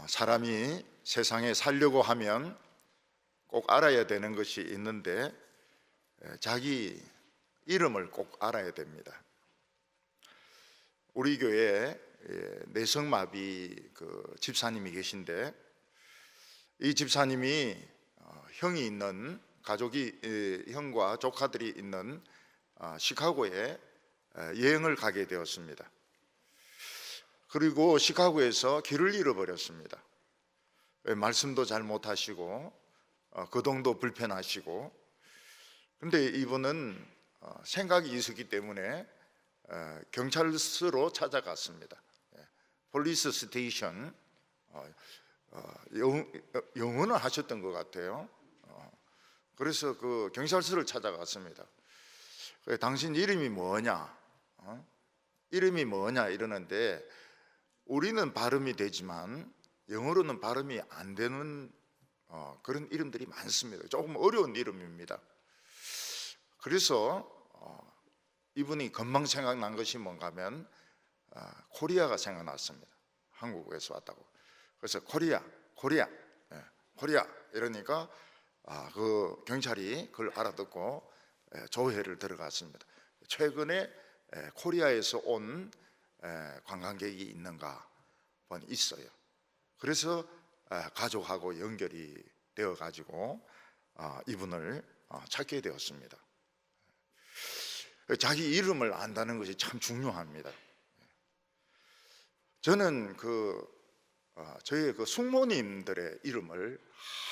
사람이 세상에 살려고 하면 꼭 알아야 되는 것이 있는데 자기 이름을 꼭 알아야 됩니다. 우리 교회에 뇌성마비 집사님이 계신데, 이 집사님이 형이 있는 가족이 형과 조카들이 있는 시카고에 여행을 가게 되었습니다. 그리고 시카고에서 길을 잃어버렸습니다. 말씀도 잘 못하시고 거동도 불편하시고, 그런데 이분은 생각이 있었기 때문에 경찰서로 찾아갔습니다. 폴리스 스테이션, 영어는 하셨던 것 같아요. 그래서 그 경찰서를 찾아갔습니다. 당신 이름이 뭐냐? 이름이 뭐냐 이러는데, 우리는 발음이 되지만 영어로는 발음이 안 되는 그런 이름들이 많습니다. 조금 어려운 이름입니다. 그래서 이분이 금방 생각난 것이 뭔가 하면 코리아가 생각났습니다. 한국에서 왔다고. 그래서 코리아 이러니까 그 경찰이 그걸 알아듣고 조회를 들어갔습니다. 최근에 코리아에서 온 관광객이 있는가 있어요. 그래서 가족하고 연결이 되어 가지고 이분을 찾게 되었습니다. 자기 이름을 안다는 것이 참 중요합니다. 저는 저희 숙모님들의 이름을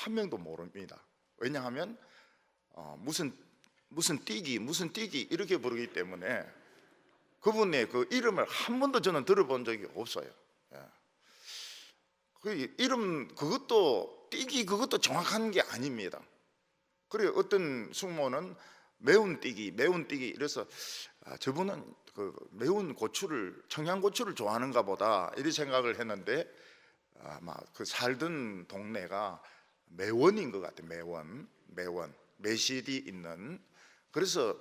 한 명도 모릅니다. 왜냐하면 무슨 띠기 이렇게 부르기 때문에 그분의 그 이름을 한 번도 저는 들어본 적이 없어요. 그 이름 그것도 띠기 그것도 정확한 게 아닙니다. 그래 어떤 숙모는 매운 띠기 이래서 저분은 그 매운 고추를 청양고추를 좋아하는가 보다 이렇게 생각을 했는데, 아마 그 살던 동네가 매원인 것 같아요. 매원 매실이 있는. 그래서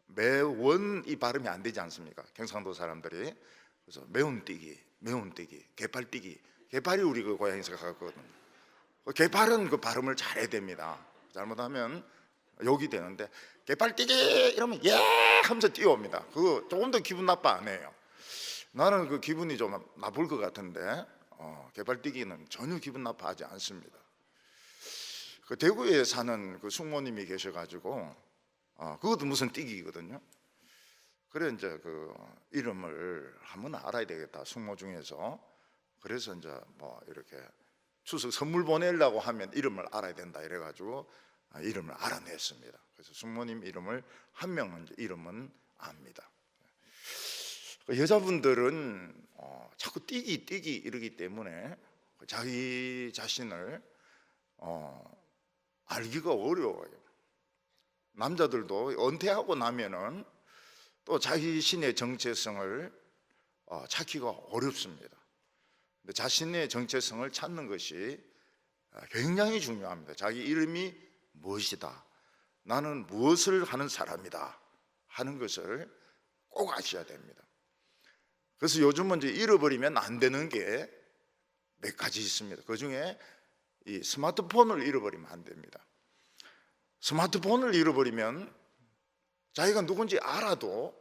매원이 발음이 안 되지 않습니까? 경상도 사람들이. 그래서 매운 띠기 개팔이 우리 그 고향에서 가거든요. 개팔은 그 발음을 잘해야 됩니다. 잘못하면 욕이 되는데, 개팔뛰기 이러면 예 하면서 뛰어옵니다. 그거 조금 더 기분 나빠 안 해요. 나는 그 기분이 좀 나쁠 것 같은데 개팔뛰기는 전혀 기분 나빠하지 않습니다. 그 대구에 사는 그 숙모님이 계셔가지고 그것도 무슨 뛰기거든요. 그래 이제 그 이름을 한번 알아야 되겠다, 숙모 중에서. 그래서 이제 이렇게 추석 선물 보내려고 하면 이름을 알아야 된다 이래가지고 이름을 알아냈습니다. 그래서 숙모님 이름을 한 명은 이름은 압니다. 여자분들은 자꾸 띠기 이러기 때문에 자기 자신을 알기가 어려워요. 남자들도 은퇴하고 나면은 또 자기 신의 정체성을 찾기가 어렵습니다. 근데 자신의 정체성을 찾는 것이 굉장히 중요합니다. 자기 이름이 무엇이다, 나는 무엇을 하는 사람이다 하는 것을 꼭 아셔야 됩니다. 그래서 요즘은 이제 잃어버리면 안 되는 게 몇 가지 있습니다. 그 중에 이 스마트폰을 잃어버리면 안 됩니다. 스마트폰을 잃어버리면 자기가 누군지 알아도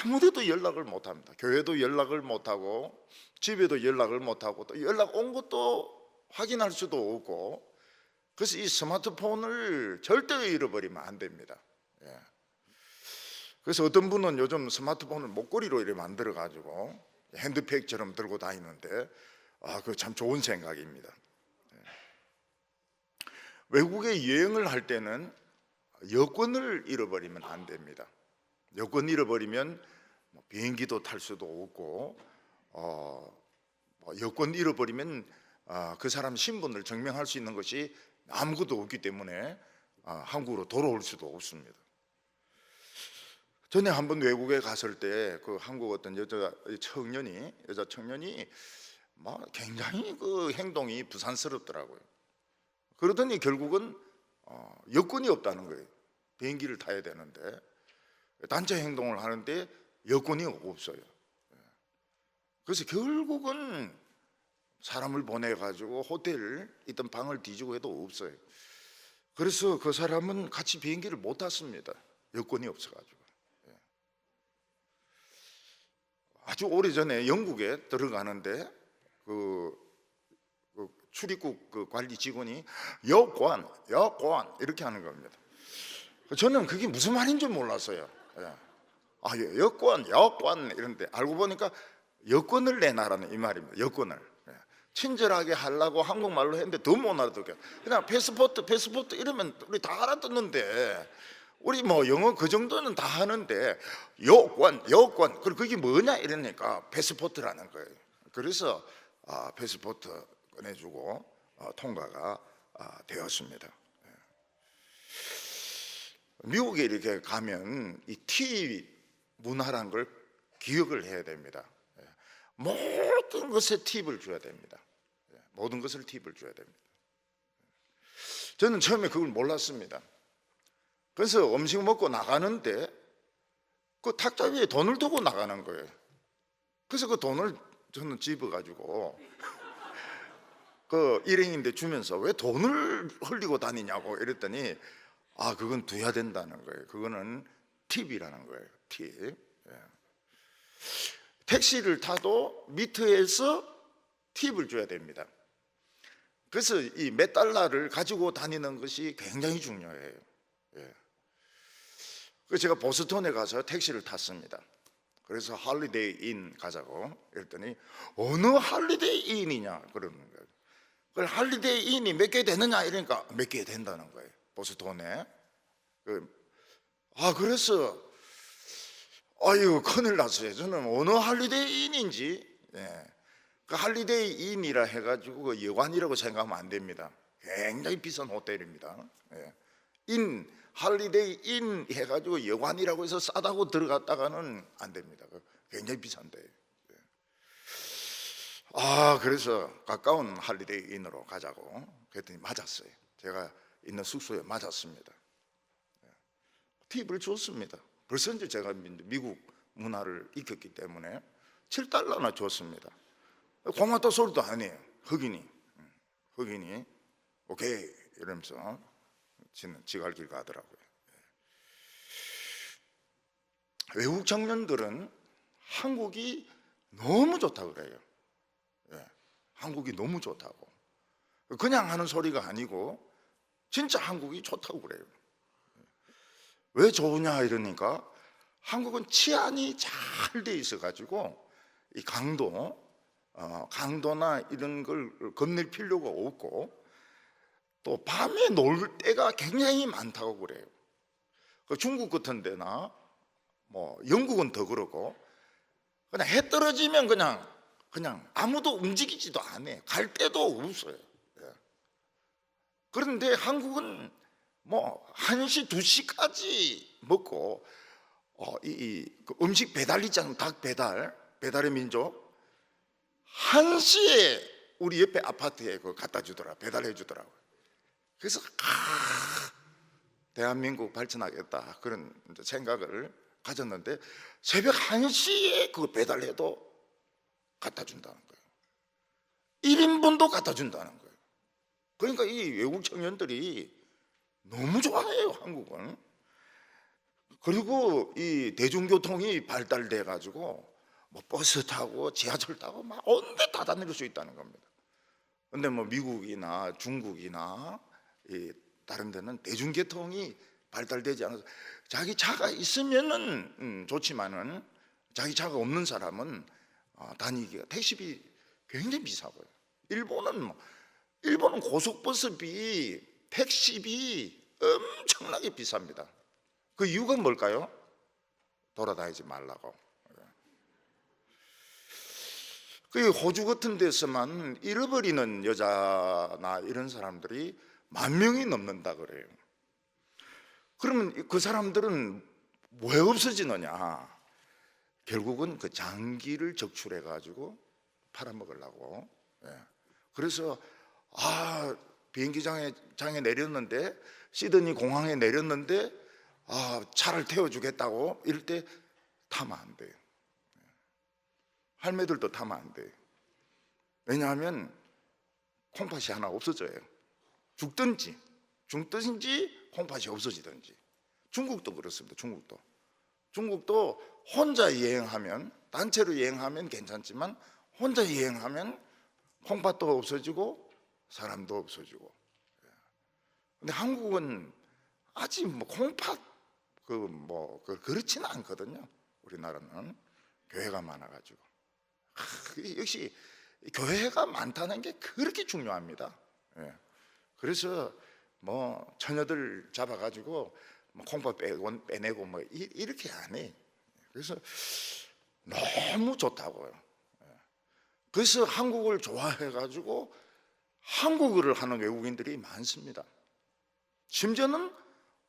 아무데도 연락을 못 합니다. 교회도 연락을 못 하고 집에도 연락을 못 하고 또 연락 온 것도 확인할 수도 없고, 그래서 이 스마트폰을 절대 잃어버리면 안 됩니다. 그래서 어떤 분은 요즘 스마트폰을 목걸이로 이렇게 만들어 가지고 핸드백처럼 들고 다니는데 그거 참 좋은 생각입니다. 외국에 여행을 할 때는 여권을 잃어버리면 안 됩니다. 여권 잃어버리면 비행기도 탈 수도 없고, 여권 잃어버리면 그 사람 신분을 증명할 수 있는 것이 아무것도 없기 때문에 한국으로 돌아올 수도 없습니다. 전에 한번 외국에 갔을 때 그 한국 어떤 여자 청년이 굉장히 그 행동이 부산스럽더라고요. 그러더니 결국은 여권이 없다는 거예요. 비행기를 타야 되는데 단체 행동을 하는데 여권이 없어요. 그래서 결국은 사람을 보내가지고 호텔 있던 방을 뒤지고 해도 없어요. 그래서 그 사람은 같이 비행기를 못 탔습니다. 여권이 없어가지고. 아주 오래전에 영국에 들어가는데 그 출입국 그 관리 직원이 여권 이렇게 하는 겁니다. 저는 그게 무슨 말인 줄 몰랐어요. 여권 이런데 알고 보니까 여권을 내놔라는 이 말입니다. 여권을. 친절하게 하려고 한국말로 했는데 더 못 알아듣게. 그냥 패스포트 이러면 우리 다 알아듣는데, 우리 뭐 영어 그 정도는 다 하는데 여권 그리고 그게 뭐냐 이러니까 패스포트라는 거예요. 그래서 패스포트 꺼내주고 통과가 되었습니다. 미국에 이렇게 가면 이 팁 문화란 걸 기억을 해야 됩니다. 모든 것에 팁을 줘야 됩니다. 모든 것을 팁을 줘야 됩니다. 저는 처음에 그걸 몰랐습니다. 그래서 음식 먹고 나가는데 그 탁자 위에 돈을 두고 나가는 거예요. 그래서 그 돈을 저는 집어가지고 그 일행인데 주면서 왜 돈을 흘리고 다니냐고 이랬더니 그건 둬야 된다는 거예요. 그거는 팁이라는 거예요. 팁. 택시를 타도 미터에서 팁을 줘야 됩니다. 그래서 이 몇 달러를 가지고 다니는 것이 굉장히 중요해요. 그래서 제가 보스턴에 가서 택시를 탔습니다. 그래서 할리데이 인 가자고 이랬더니 어느 할리데이 인이냐 그러는 거예요. 그 할리데이 인이 몇 개 되느냐 이러니까 몇 개 된다는 거예요. 보스턴에. 그래서 큰일 났어요. 저는 어느 할리데이 인인지 그 할리데이 인이라 해가지고 그 여관이라고 생각하면 안 됩니다. 굉장히 비싼 호텔입니다. 할리데이 인 해가지고 여관이라고 해서 싸다고 들어갔다가는 안 됩니다. 굉장히 비싼데. 그래서 가까운 할리데이 인으로 가자고 그랬더니 맞았어요. 제가 있는 숙소에 맞았습니다. 팁을 줬습니다. 벌써 이제 제가 미국 문화를 익혔기 때문에 7달러나 줬습니다. 고맙다 소리도 안 해요. 흑인이 오케이 이러면서 지갈 길 가더라고요. 외국 청년들은 한국이 너무 좋다고 그래요. 한국이 너무 좋다고. 그냥 하는 소리가 아니고 진짜 한국이 좋다고 그래요. 왜 좋으냐 이러니까 한국은 치안이 잘 돼 있어 가지고 이 강도나 이런 걸 건넬 필요가 없고, 또 밤에 놀 때가 굉장히 많다고 그래요. 중국 같은 데나 뭐 영국은 더 그렇고 그냥 해 떨어지면 그냥 아무도 움직이지도 않아요. 갈 데도 없어요. 그런데 한국은 뭐 1시, 2시까지 먹고 그 음식 배달 있잖아요. 닭 배달의 민족 1시에 우리 옆에 아파트에 그거 갖다 주더라. 배달해 주더라고요. 그래서 대한민국 발전하겠다 그런 생각을 가졌는데 새벽 1시에 그거 배달해도 갖다 준다는 거예요. 1인분도 갖다 준다는 거예요. 그러니까 이 외국 청년들이 너무 좋아해요, 한국은. 그리고 이 대중교통이 발달돼 가지고 뭐 버스 타고 지하철 타고 막 온데 다 다닐 수 있다는 겁니다. 근데 뭐 미국이나 중국이나 다른 데는 대중교통이 발달되지 않아서 자기 차가 있으면은 좋지만은 자기 차가 없는 사람은 다니기가 택시비 굉장히 비싸고요. 일본은 고속버스비, 택시비 엄청나게 비쌉니다. 그 이유가 뭘까요? 돌아다니지 말라고. 그 호주 같은 데서만 잃어버리는 여자나 이런 사람들이 10,000명이 넘는다 그래요. 그러면 그 사람들은 왜 없어지느냐? 결국은 그 장기를 적출해 가지고 팔아먹으려고. 그래서 비행기장에 내렸는데, 시드니 공항에 내렸는데 차를 태워주겠다고 이럴 때 타면 안 돼요. 할매들도 타면 안 돼요. 왜냐하면 콩팥이 하나 없어져요. 죽든지 콩팥이 없어지든지. 중국도 그렇습니다. 중국도 혼자 여행하면, 단체로 여행하면 괜찮지만 혼자 여행하면 콩팥도 없어지고 사람도 없어지고. 근데 한국은 아직 뭐 콩팥 그렇지는 않거든요. 우리나라는 교회가 많아가지고. 역시 교회가 많다는 게 그렇게 중요합니다. 그래서 뭐 처녀들 잡아가지고 뭐 콩팥 빼내고 뭐 이렇게 안 해. 그래서 너무 좋다고요. 그래서 한국을 좋아해가지고 한국어를 하는 외국인들이 많습니다. 심지어는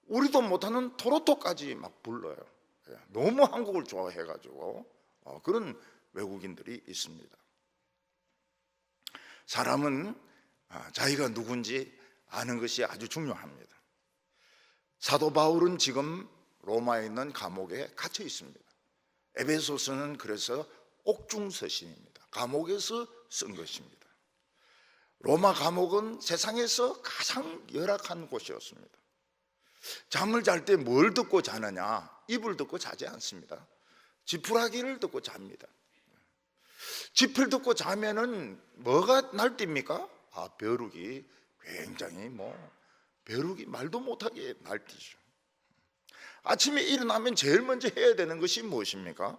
우리도 못하는 토로토까지 막 불러요. 너무 한국을 좋아해가지고 그런 외국인들이 있습니다. 사람은 자기가 누군지 아는 것이 아주 중요합니다. 사도 바울은 지금 로마에 있는 감옥에 갇혀 있습니다. 에베소서는 그래서 옥중서신입니다. 감옥에서 쓴 것입니다. 로마 감옥은 세상에서 가장 열악한 곳이었습니다. 잠을 잘 때 뭘 듣고 자느냐? 이불 듣고 자지 않습니다. 지푸라기를 듣고 잡니다. 지필 듣고 자면은 뭐가 날뜁니까? 벼룩이 굉장히 벼룩이 말도 못하게 날뛰죠. 아침에 일어나면 제일 먼저 해야 되는 것이 무엇입니까?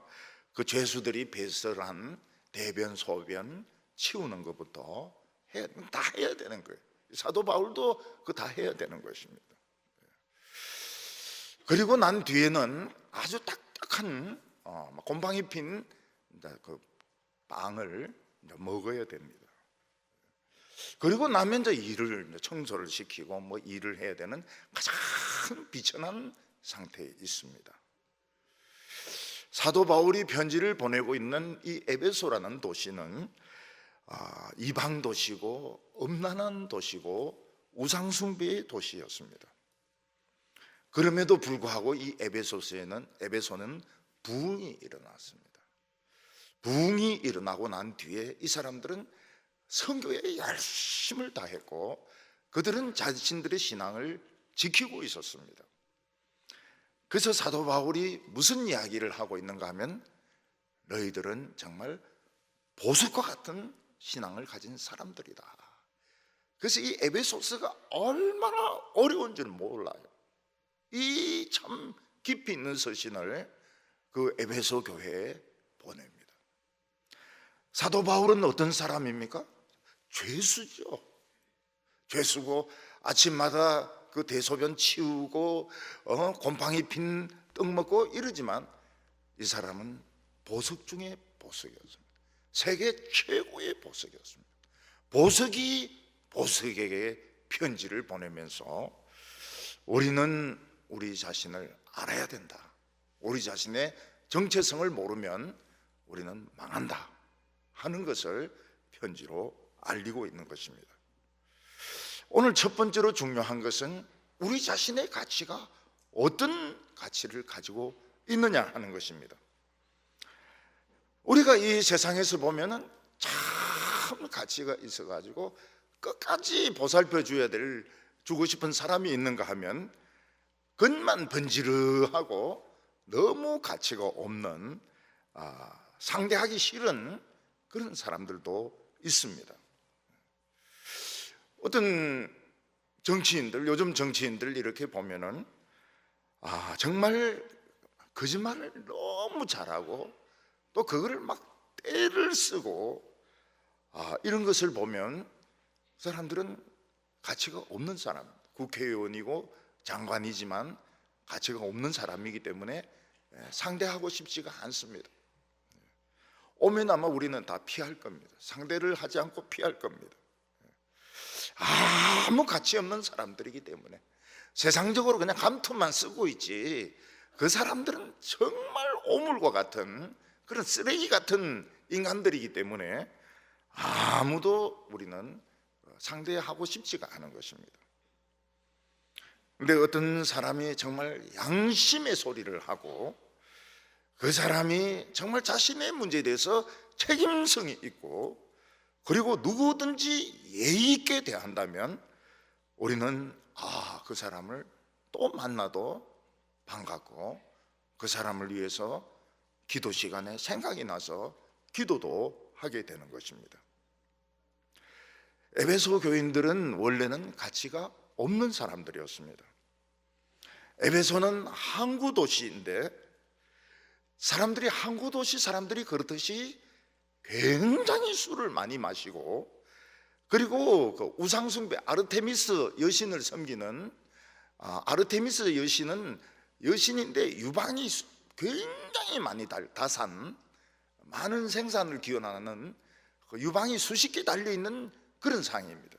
그 죄수들이 배설한 대변 소변 치우는 것부터 다 해야 되는 거예요. 사도 바울도 그거 다 해야 되는 것입니다. 그리고 난 뒤에는 아주 딱딱한 곰팡이 핀 그 빵을 먹어야 됩니다. 그리고 나면 이제 일을 청소를 시키고 뭐 일을 해야 되는 가장 비천한 상태에 있습니다. 사도 바울이 편지를 보내고 있는 이 에베소라는 도시는 이방 도시고 음란한 도시고 우상숭배의 도시였습니다. 그럼에도 불구하고 이 에베소는 부흥이 일어났습니다. 부흥이 일어나고 난 뒤에 이 사람들은 선교에 열심을 다했고 그들은 자신들의 신앙을 지키고 있었습니다. 그래서 사도 바울이 무슨 이야기를 하고 있는가 하면 너희들은 정말 보석과 같은 신앙을 가진 사람들이다. 그래서 이 에베소서가 얼마나 어려운 줄 몰라요. 이 참 깊이 있는 서신을 그 에베소 교회에 보냅니다. 사도 바울은 어떤 사람입니까? 죄수죠. 죄수고 아침마다 그 대소변 치우고 곰팡이 핀 떡 먹고 이러지만 이 사람은 보석 중에 보석이었습니다. 세계 최고의 보석이었습니다. 보석이 보석에게 편지를 보내면서 우리는 우리 자신을 알아야 된다. 우리 자신의 정체성을 모르면 우리는 망한다 하는 것을 편지로 알리고 있는 것입니다. 오늘 첫 번째로 중요한 것은 우리 자신의 가치가 어떤 가치를 가지고 있느냐 하는 것입니다. 우리가 이 세상에서 보면은 참 가치가 있어가지고 끝까지 보살펴 주고 싶은 사람이 있는가 하면 겉만 번지르하고 너무 가치가 없는 상대하기 싫은 그런 사람들도 있습니다. 어떤 정치인들, 요즘 정치인들 이렇게 보면은 정말 거짓말을 너무 잘하고 또 그거를 막 떼를 쓰고 이런 것을 보면 사람들은 가치가 없는 사람, 국회의원이고 장관이지만 가치가 없는 사람이기 때문에 상대하고 싶지가 않습니다. 오면 아마 우리는 다 피할 겁니다. 상대를 하지 않고 피할 겁니다. 아무 가치 없는 사람들이기 때문에 세상적으로 그냥 감투만 쓰고 있지 그 사람들은 정말 오물과 같은 그런 쓰레기 같은 인간들이기 때문에 아무도 우리는 상대하고 싶지가 않은 것입니다. 근데 어떤 사람이 정말 양심의 소리를 하고 그 사람이 정말 자신의 문제에 대해서 책임성이 있고 그리고 누구든지 예의 있게 대한다면 우리는 그 사람을 또 만나도 반갑고 그 사람을 위해서 기도 시간에 생각이 나서 기도도 하게 되는 것입니다. 에베소 교인들은 원래는 가치가 없는 사람들이었습니다. 에베소는 항구 도시인데 항구 도시 사람들이 그렇듯이 굉장히 술을 많이 마시고, 그리고 그 우상숭배 아르테미스 여신을 섬기는 아르테미스 여신은 여신인데 유방이 굉장히 많이 다산 많은 생산을 기원하는 그 유방이 수십 개 달려있는 그런 상입니다.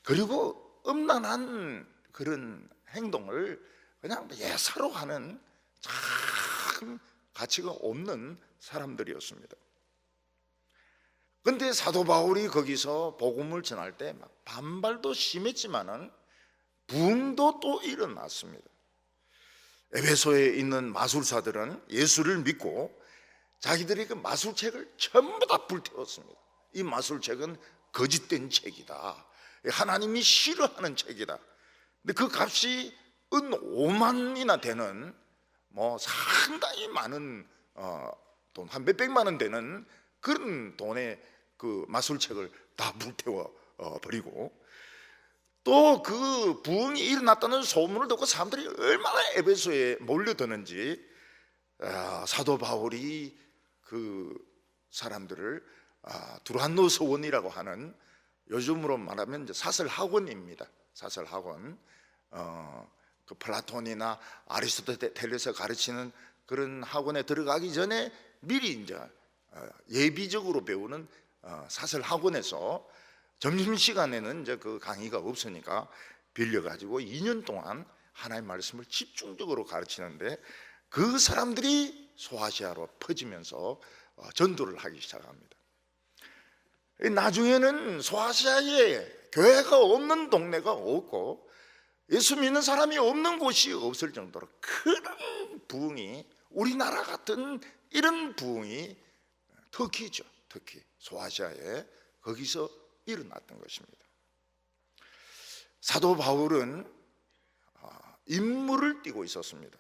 그리고 음란한 그런 행동을 그냥 예사로 하는 참 가치가 없는 사람들이었습니다. 그런데 사도 바울이 거기서 복음을 전할 때 반발도 심했지만은 부흥도 또 일어났습니다. 에베소에 있는 마술사들은 예수를 믿고 자기들이 그 마술책을 전부 다 불태웠습니다. 이 마술책은 거짓된 책이다, 하나님이 싫어하는 책이다. 근데 그 값이 은 5만이나 되는 상당히 많은 돈, 한 몇백만 원 되는 그런 돈의 그 마술책을 다 불태워 버리고, 또 그 부흥이 일어났다는 소문을 듣고 사람들이 얼마나 에베소에 몰려드는지 사도 바울이 그 사람들을 두란노 서원이라고 하는, 요즘으로 말하면 이제 사설학원입니다. 사설학원, 그 플라톤이나 아리스토텔레스 가르치는 그런 학원에 들어가기 전에 미리 이제 예비적으로 배우는 사설학원에서 점심시간에는 이제 그 강의가 없으니까 빌려가지고 2년 동안 하나님의 말씀을 집중적으로 가르치는데, 그 사람들이 소아시아로 퍼지면서 전도를 하기 시작합니다. 나중에는 소아시아에 교회가 없는 동네가 없고 예수 믿는 사람이 없는 곳이 없을 정도로 큰 부흥이, 우리나라 같은 이런 부흥이 터키죠. 터키, 소아시아에 거기서 일어났던 것입니다. 사도 바울은 임무를 띠고 있었습니다.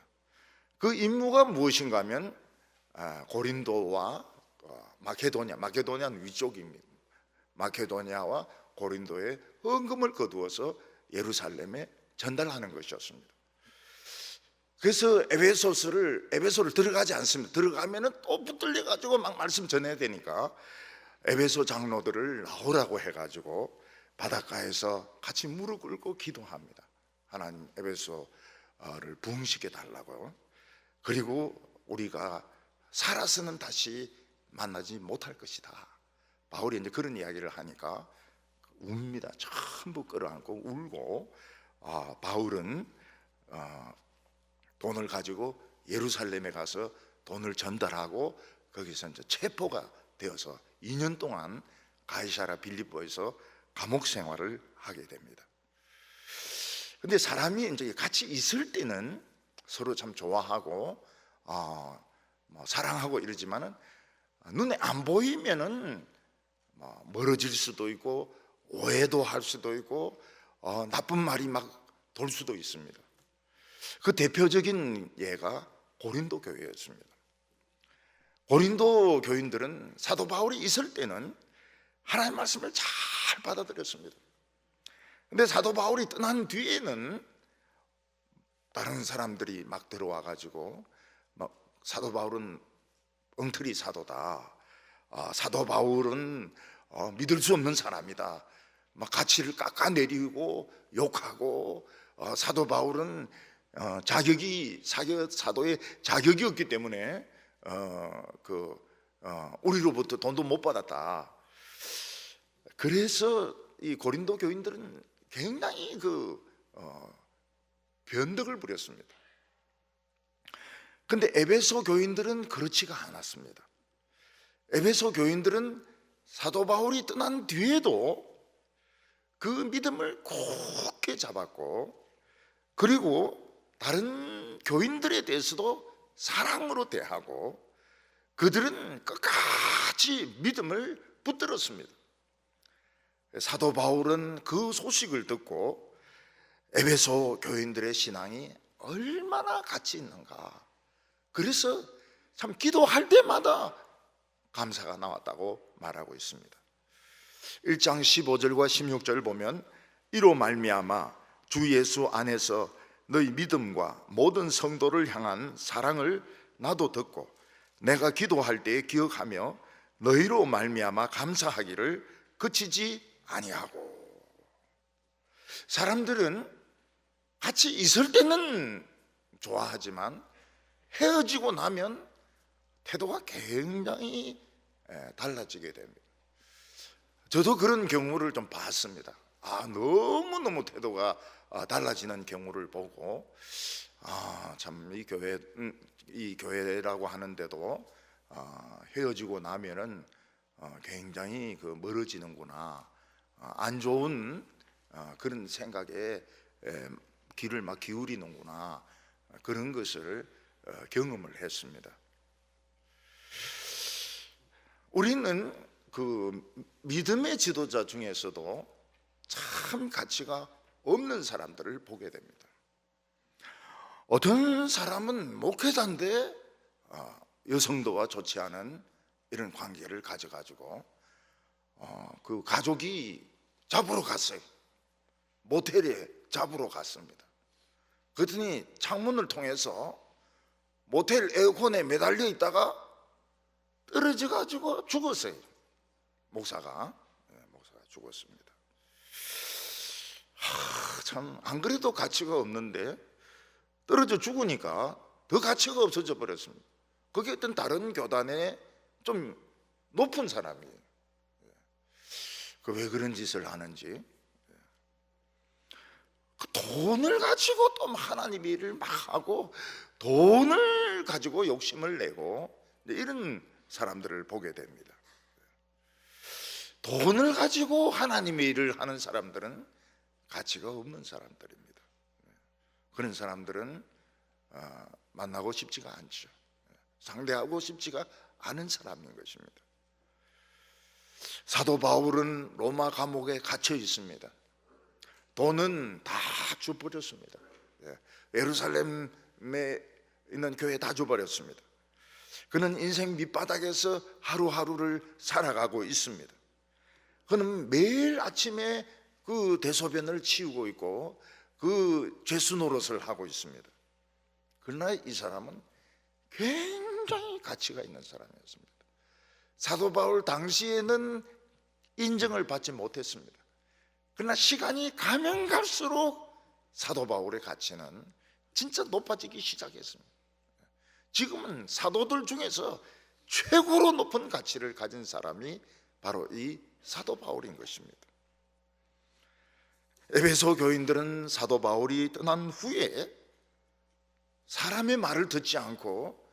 그 임무가 무엇인가 하면 고린도와 마케도니아는 위쪽입니다. 마케도니아와 고린도에 헌금을 거두어서 예루살렘에 전달하는 것이었습니다. 그래서 에베소를 들어가지 않습니다. 들어가면은 또 붙들려 가지고 막 말씀 전해야 되니까 에베소 장로들을 나오라고 해가지고 바닷가에서 같이 무릎 꿇고 기도합니다. 하나님, 에베소를 부흥시켜 달라고요. 그리고 우리가 살아서는 다시 만나지 못할 것이다. 바울이 이제 그런 이야기를 하니까 웁니다. 전부 끌어안고 울고, 바울은 돈을 가지고 예루살렘에 가서 돈을 전달하고 거기서 이제 체포가 되어서 2년 동안 가이사라 빌립보에서 감옥 생활을 하게 됩니다. 근데 사람이 이제 같이 있을 때는 서로 참 좋아하고 사랑하고 이러지만은 눈에 안 보이면은 멀어질 수도 있고 오해도 할 수도 있고 나쁜 말이 막 돌 수도 있습니다. 그 대표적인 예가 고린도 교회였습니다. 고린도 교인들은 사도 바울이 있을 때는 하나님의 말씀을 잘 받아들였습니다. 근데 사도 바울이 떠난 뒤에는 다른 사람들이 막 들어와 가지고 사도 바울은 엉터리 사도다, 사도 바울은 믿을 수 없는 사람이다, 막 가치를 깎아내리고 욕하고, 사도 바울은 사도의 자격이 없기 때문에 우리로부터 돈도 못 받았다. 그래서 이 고린도 교인들은 굉장히 변덕을 부렸습니다. 근데 에베소 교인들은 그렇지가 않았습니다. 에베소 교인들은 사도 바울이 떠난 뒤에도 그 믿음을 굳게 잡았고, 그리고 다른 교인들에 대해서도 사랑으로 대하고, 그들은 끝까지 믿음을 붙들었습니다. 사도 바울은 그 소식을 듣고 에베소 교인들의 신앙이 얼마나 가치 있는가, 그래서 참 기도할 때마다 감사가 나왔다고 말하고 있습니다. 1장 15절과 16절 보면 이로 말미암아 주 예수 안에서 너희 믿음과 모든 성도를 향한 사랑을 나도 듣고 내가 기도할 때에 기억하며 너희로 말미암아 감사하기를 그치지 아니하고. 사람들은 같이 있을 때는 좋아하지만 헤어지고 나면 태도가 굉장히 달라지게 됩니다. 저도 그런 경우를 좀 봤습니다. 너무너무 태도가 달라지는 경우를 보고 참 이 교회라고 하는데도 헤어지고 나면은 굉장히 멀어지는구나, 안 좋은 그런 생각에 귀를 막 기울이는구나, 그런 것을 경험을 했습니다. 우리는 그 믿음의 지도자 중에서도 참 가치가 없는 사람들을 보게 됩니다. 어떤 사람은 목회자인데 여성도와 좋지 않은 이런 관계를 가져가지고 그 가족이 잡으러 갔어요. 모텔에 잡으러 갔습니다. 그랬더니 창문을 통해서 모텔 에어컨에 매달려 있다가 떨어져 가지고 죽었어요. 목사가 죽었습니다. 참 안 그래도 가치가 없는데 떨어져 죽으니까 더 가치가 없어져 버렸습니다. 그게 어떤 다른 교단의 좀 높은 사람이에요. 왜 그런 짓을 하는지. 돈을 가지고 또 하나님 일을 막 하고 돈을 가지고 욕심을 내고 이런 사람들을 보게 됩니다. 돈을 가지고 하나님의 일을 하는 사람들은 가치가 없는 사람들입니다. 그런 사람들은 만나고 싶지가 않죠. 상대하고 싶지가 않은 사람인 것입니다. 사도 바울은 로마 감옥에 갇혀 있습니다. 돈은 다 줘버렸습니다. 예루살렘에 있는 교회 다 줘버렸습니다. 그는 인생 밑바닥에서 하루하루를 살아가고 있습니다. 그는 매일 아침에 그 대소변을 치우고 있고 그 죄수 노릇을 하고 있습니다. 그러나 이 사람은 굉장히 가치가 있는 사람이었습니다. 사도 바울 당시에는 인정을 받지 못했습니다. 그러나 시간이 가면 갈수록 사도 바울의 가치는 진짜 높아지기 시작했습니다. 지금은 사도들 중에서 최고로 높은 가치를 가진 사람이 바로 이 사도 바울인 것입니다. 에베소 교인들은 사도 바울이 떠난 후에 사람의 말을 듣지 않고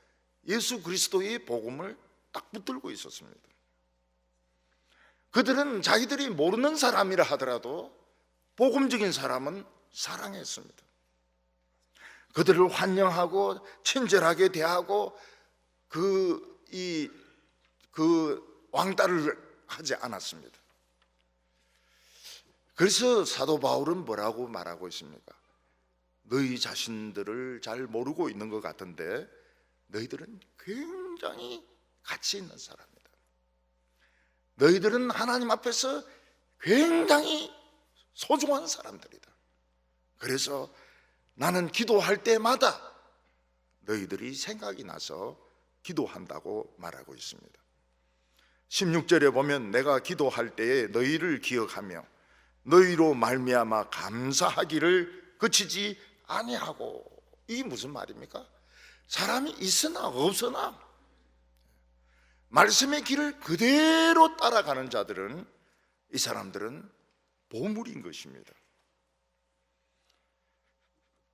예수 그리스도의 복음을 딱 붙들고 있었습니다. 그들은 자기들이 모르는 사람이라 하더라도 복음적인 사람은 사랑했습니다. 그들을 환영하고 친절하게 대하고 그 왕따를 하지 않았습니다. 그래서 사도 바울은 뭐라고 말하고 있습니까? 너희 자신들을 잘 모르고 있는 것 같은데 너희들은 굉장히 가치 있는 사람이다. 너희들은 하나님 앞에서 굉장히 소중한 사람들이다. 그래서 나는 기도할 때마다 너희들이 생각이 나서 기도한다고 말하고 있습니다. 16절에 보면 내가 기도할 때에 너희를 기억하며 너희로 말미암아 감사하기를 그치지 아니하고. 이게 무슨 말입니까? 사람이 있으나 없으나 말씀의 길을 그대로 따라가는 자들은, 이 사람들은 보물인 것입니다.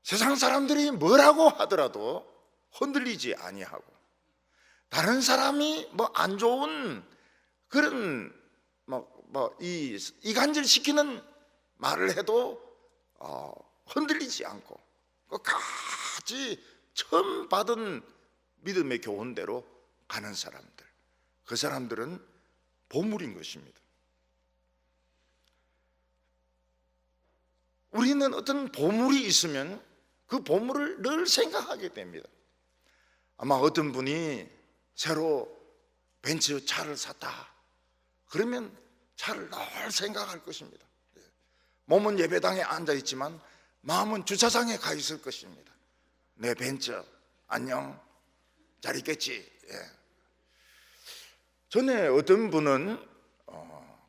세상 사람들이 뭐라고 하더라도 흔들리지 아니하고, 다른 사람이 안 좋은 그런 이간질 시키는 말을 해도 흔들리지 않고 끝까지 처음 받은 믿음의 교훈대로 가는 사람들, 그 사람들은 보물인 것입니다. 우리는 어떤 보물이 있으면 그 보물을 늘 생각하게 됩니다. 아마 어떤 분이 새로 벤츠 차를 샀다 그러면 차를 늘 생각할 것입니다. 몸은 예배당에 앉아 있지만 마음은 주차장에 가 있을 것입니다. 내 벤츠 안녕 잘 있겠지. 전에 어떤 분은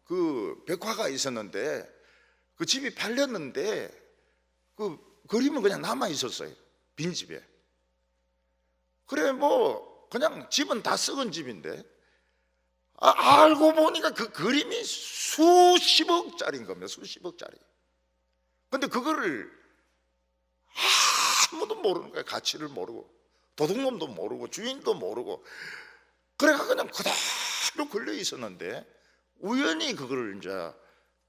그 백화가 있었는데 그 집이 팔렸는데 그 그림은 그냥 남아 있었어요. 빈집에. 그래 뭐 그냥 집은 다 썩은 집인데 알고 보니까 그 그림이 수십억짜리인 겁니다. 수십억짜리. 근데 그거를 아무도 모르는 거예요. 가치를 모르고 도둑놈도 모르고 주인도 모르고 그래가 그냥 그대로 걸려 있었는데 우연히 그걸 이제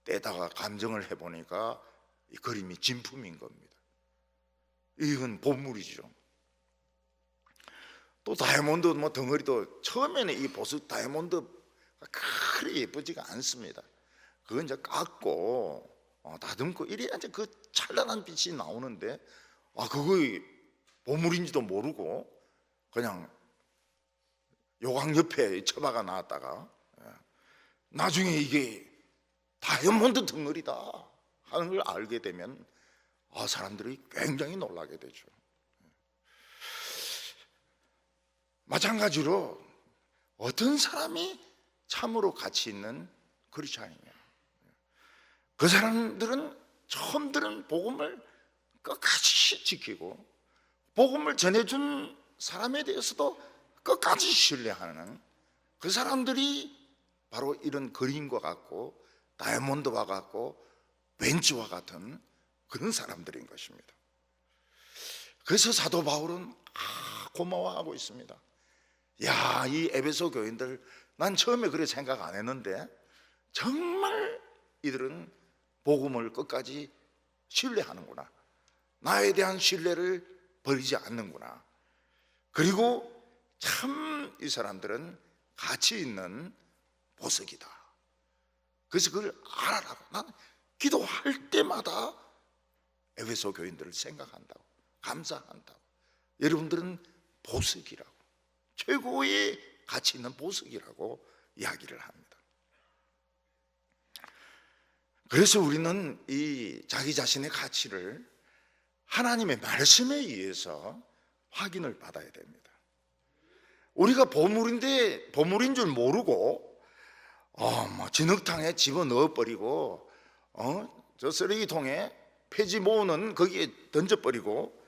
떼다가 감정을 해보니까 이 그림이 진품인 겁니다. 이건 보물이죠. 또 다이아몬드 뭐 덩어리도 처음에는 이 보석 다이아몬드가 그리 예쁘지가 않습니다. 그건 이제 깎고 다듬고 이래야 이제 그 찬란한 빛이 나오는데 그거 보물인지도 모르고 그냥 요강 옆에 처박아 놨다가 나중에 이게 다이아몬드 덩어리다 하는 걸 알게 되면 사람들이 굉장히 놀라게 되죠. 마찬가지로 어떤 사람이 참으로 가치 있는 크리스찬이냐, 그 사람들은 처음 들은 복음을 끝까지 지키고 복음을 전해준 사람에 대해서도 끝까지 신뢰하는 그 사람들이 바로 이런 그림과 같고 다이아몬드와 같고 벤츠와 같은 그런 사람들인 것입니다. 그래서 사도 바울은 고마워하고 있습니다. 야, 이 에베소 교인들 난 처음에 그렇게 생각 안 했는데 정말 이들은 복음을 끝까지 신뢰하는구나, 나에 대한 신뢰를 버리지 않는구나, 그리고 참 이 사람들은 가치 있는 보석이다. 그래서 그걸 알아라고 난 기도할 때마다 에베소 교인들을 생각한다고, 감사한다고. 여러분들은 보석이라고, 최고의 가치 있는 보석이라고 이야기를 합니다. 그래서 우리는 이 자기 자신의 가치를 하나님의 말씀에 의해서 확인을 받아야 됩니다. 우리가 보물인데 보물인 줄 모르고 뭐 진흙탕에 집어넣어 버리고 저 쓰레기통에 폐지 모으는 거기에 던져버리고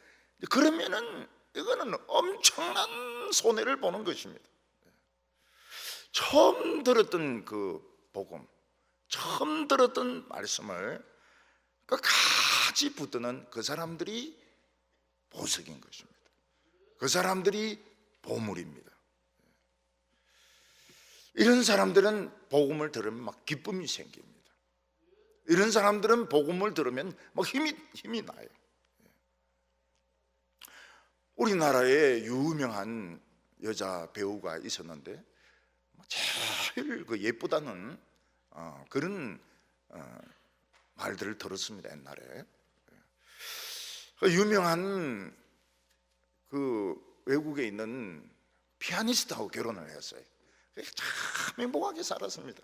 그러면은 이거는 엄청난 손해를 보는 것입니다. 처음 들었던 그 복음, 처음 들었던 말씀을 끝까지 붙드는 그 사람들이 보석인 것입니다. 그 사람들이 보물입니다. 이런 사람들은 복음을 들으면 막 기쁨이 생깁니다. 이런 사람들은 복음을 들으면 막 힘이 나요. 우리나라에 유명한 여자 배우가 있었는데 제일 그 예쁘다는 그런 말들을 들었습니다. 옛날에 그 유명한 그 외국에 있는 피아니스트하고 결혼을 했어요. 참 행복하게 살았습니다.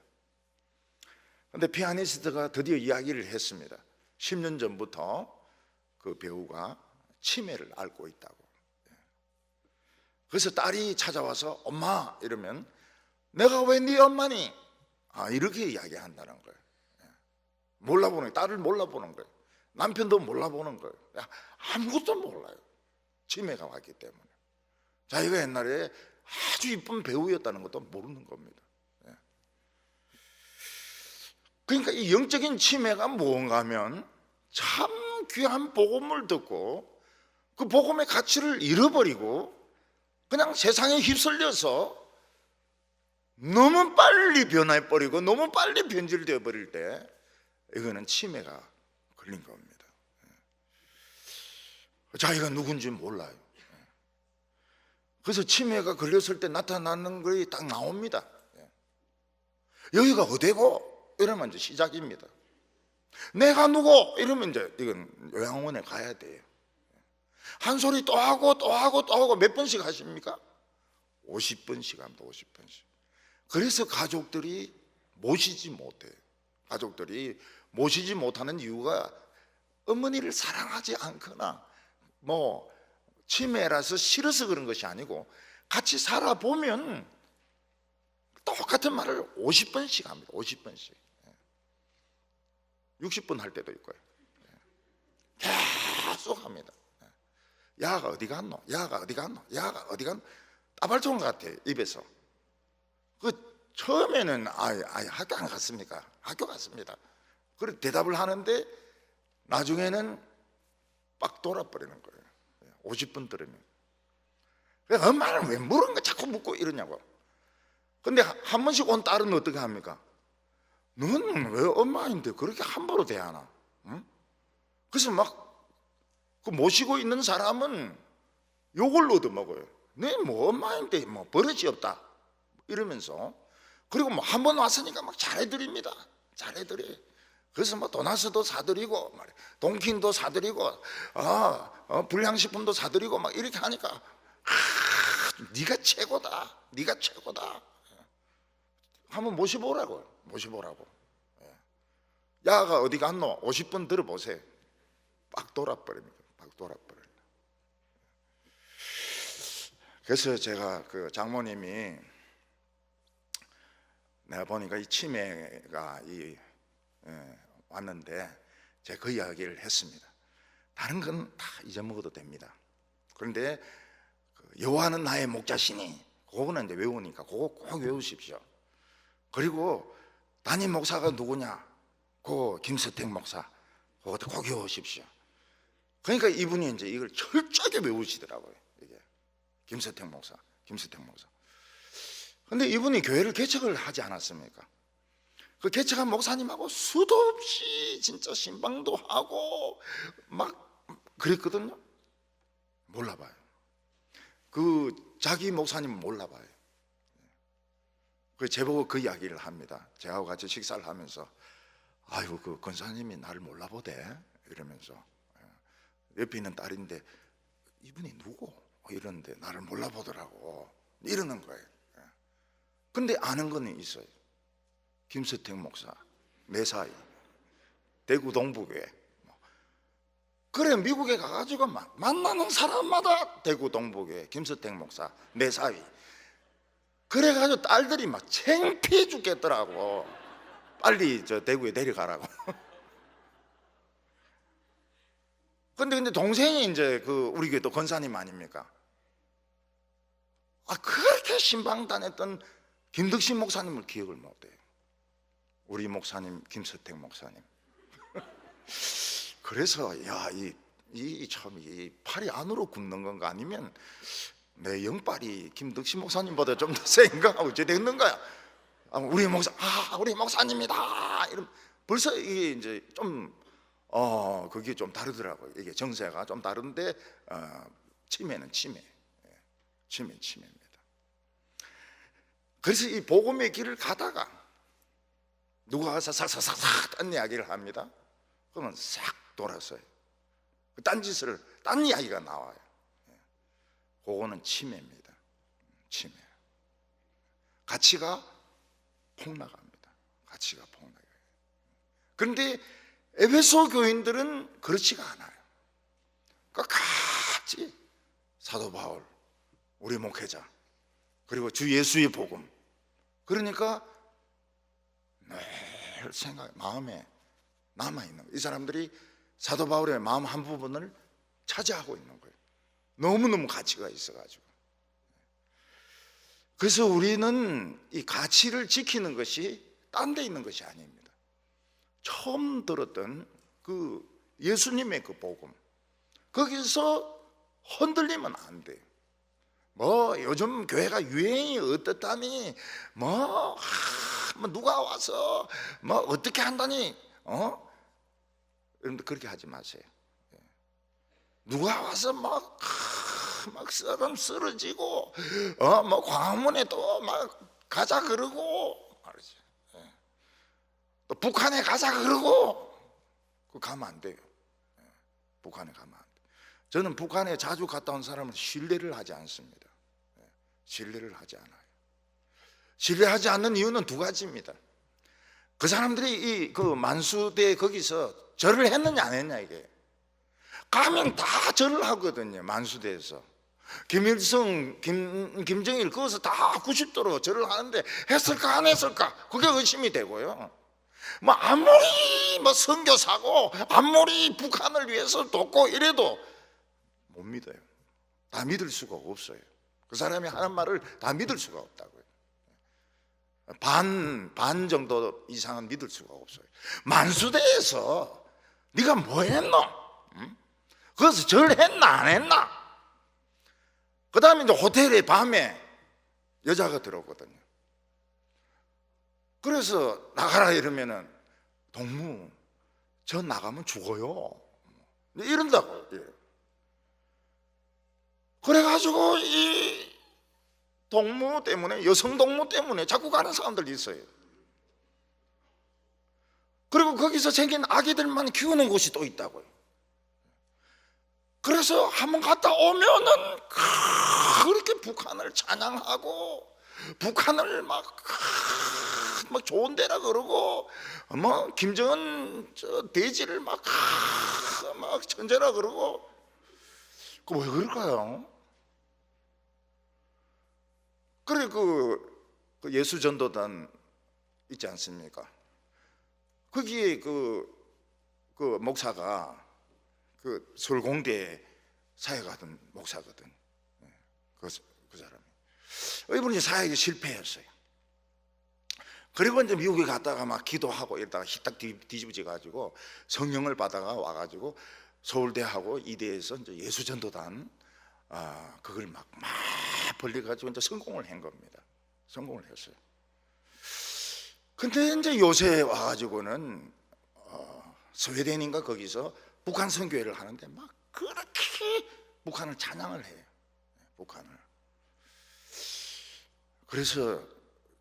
그런데 피아니스트가 드디어 이야기를 했습니다. 10년 전부터 그 배우가 치매를 앓고 있다고. 그래서 딸이 찾아와서 엄마 이러면 내가 왜 네 엄마니? 이렇게 이야기한다는 거예요. 몰라보는 거예요. 딸을 몰라보는 거예요. 남편도 몰라보는 거예요. 아무것도 몰라요. 치매가 왔기 때문에. 자기가 옛날에 아주 이쁜 배우였다는 것도 모르는 겁니다. 그러니까 이 영적인 치매가 무언가 하면 참 귀한 복음을 듣고 그 복음의 가치를 잃어버리고 그냥 세상에 휩쓸려서 너무 빨리 변해버리고 너무 빨리 변질되어 버릴 때 이거는 치매가 걸린 겁니다. 자기가 누군지 몰라요. 그래서 치매가 걸렸을 때 나타나는 것이 딱 나옵니다. 여기가 어디고? 이러면 이제 시작입니다. 내가 누구? 이러면 이제 이건 요양원에 가야 돼요. 한 소리 또 하고 또 하고 또 하고 몇 번씩 하십니까? 50번씩 합니다. 50번씩. 그래서 가족들이 모시지 못해요. 가족들이 모시지 못하는 이유가 어머니를 사랑하지 않거나 뭐 치매라서 싫어서 그런 것이 아니고 같이 살아보면 똑같은 말을 50번씩 합니다. 50번씩. 60번 할 때도 있고요. 계속 합니다. 야가 어디 갔노? 야가 어디 갔노? 야가 어디 갔노? 따발총 같아 입에서. 그 처음에는 학교 안 갔습니까? 학교 갔습니다. 그래 대답을 하는데 나중에는 빡 돌아버리는 거예요. 50번 들으면. 그래서 엄마는 왜 물은 거 자꾸 묻고 이러냐고. 근데 한 번씩 온 딸은 어떻게 합니까? 너는 왜 엄마인데 그렇게 함부로 대하나? 응? 그래서 막 그 모시고 있는 사람은 욕을 얻어먹어요. 네 뭐 엄마인데 뭐 버릇이 없다 이러면서. 그리고 뭐 한 번 왔으니까 막 잘해드립니다. 잘해드려요. 그래서 뭐 도나스도 사드리고 동킨도 사드리고 불량식품도 사드리고 막 이렇게 하니까 네가 최고다. 네가 최고다. 한번 모셔보라고요. 모셔보라고. 야가 어디 갔노? 50번 들어보세요. 빡 돌아버립니다. 빡 돌아버려요. 그래서 제가 그 장모님이 내가 보니까 이 치매가 왔는데 제가 그 이야기를 했습니다. 다른 건 다 잊어먹어도 됩니다. 그런데 여호와는 나의 목자시니 그거는 이제 외우니까 그거 꼭 외우십시오. 그리고 담임 목사가 누구냐? 그 김서택 목사 그것도 꼭 외우십시오. 그러니까 이분이 이제 이걸 철저하게 외우시더라고요. 이게 김서택 목사. 근데 이분이 교회를 개척을 하지 않았습니까? 그 개척한 목사님하고 수도 없이 진짜 신방도 하고 막 그랬거든요. 몰라봐요. 그 자기 목사님은 몰라봐요. 그 제보고 그 이야기를 합니다. 저하고 같이 식사를 하면서 아이고 그 권사님이 나를 몰라보대 이러면서 옆에 있는 딸인데 이분이 누구? 이러는데 나를 몰라보더라고 이러는 거예요. 근데 아는 건 있어요. 김서택 목사 매사이 대구 동부교회. 그래 미국에 가가지고 막 만나는 사람마다 대구 동부교회 김서택 목사 매사이. 그래가지고 딸들이 막 창피해 죽겠더라고. 빨리 저 대구에 내려가라고. 근데 동생이 이제 그 우리 교회 또 권사님 아닙니까? 그렇게 신방 다녔던 김덕신 목사님을 기억을 못해요. 우리 목사님 김서택 목사님. 그래서 이 팔이 안으로 굽는 건가 아니면 내 영빨이 김덕신 목사님보다 좀 더 센가 하고 어째 됐는 거야. 우리 목사님이다. 이런 벌써 이게 이제 좀 그게 좀 다르더라고요. 이게 정세가 좀 다른데 치매는 치매입니다. 그래서 이 복음의 길을 가다가 누가 와서 싹싹싹싹 딴 이야기를 합니다. 그러면 싹 돌아서요. 딴 이야기가 나와요. 그거는 치매입니다. 치매. 가치가 폭락합니다. 가치가 폭락해요. 그런데 에베소 교인들은 그렇지가 않아요. 끝까지 사도 바울, 우리 목회자, 그리고 주 예수의 복음. 그러니까 늘 마음에 남아있는 거예요. 이 사람들이 사도 바울의 마음 한 부분을 차지하고 있는 거예요. 너무너무 가치가 있어가지고. 그래서 우리는 이 가치를 지키는 것이 딴 데 있는 것이 아닙니다. 처음 들었던 그 예수님의 그 복음, 거기서 흔들리면 안 돼요. 요즘 교회가 유행이 어떻다니 누가 와서 어떻게 한다니 여러분들 그렇게 하지 마세요. 누가 와서 막 썰음 쓰러지고 광화문에 또 막 가자 그러고 말이죠. 북한에 가자 그러고 가면 안 돼요. 북한에 가면 안 돼요. 저는 북한에 자주 갔다 온 사람은 신뢰를 하지 않습니다. 신뢰를 하지 않아요. 신뢰하지 않는 이유는 두 가지입니다. 그 사람들이 그 만수대 거기서 절을 했느냐 안 했냐, 이게. 가면 다 절을 하거든요, 만수대에서. 김일성, 김정일 거기서 다 90도로 절을 하는데 했을까 안 했을까? 그게 의심이 되고요. 뭐 아무리 뭐 선교사고 아무리 북한을 위해서 돕고 이래도 못 믿어요. 다 믿을 수가 없어요. 그 사람이 하는 말을 다 믿을 수가 없다고요. 반 정도 이상은 믿을 수가 없어요. 만수대에서 네가 뭐 했노? 응? 거기서 절했나 안 했나? 그 다음에 이제 호텔에 밤에 여자가 들어오거든요. 그래서 나가라 이러면은 동무 저 나가면 죽어요 이런다고. 그래가지고 이 동무 때문에, 여성 동무 때문에 자꾸 가는 사람들이 있어요. 그리고 거기서 생긴 아기들만 키우는 곳이 또 있다고요. 그래서 한번 갔다 오면은 그렇게 북한을 찬양하고 북한을 막 좋은 데라 그러고 뭐 김정은 대지를 막 천재라 그러고. 그 왜 그럴까요? 그래 그 예수전도단 있지 않습니까? 거기에 그 목사가 그 서울공대 사역하던 목사거든. 그 사람이 이분이 사역에 실패했어요. 그리고 이제 미국에 갔다가 막 기도하고 이러다가 히딱 뒤집어져 가지고 성령을 받아가 와가지고 서울대하고 이대에서 이제 예수전도단 그걸 막 벌려가지고 이제 성공을 한 겁니다. 성공을 했어요. 근데 이제 요새 와가지고는 스웨덴인가 거기서 북한 선교회를 하는데 막 그렇게 북한을 찬양을 해요. 북한을. 그래서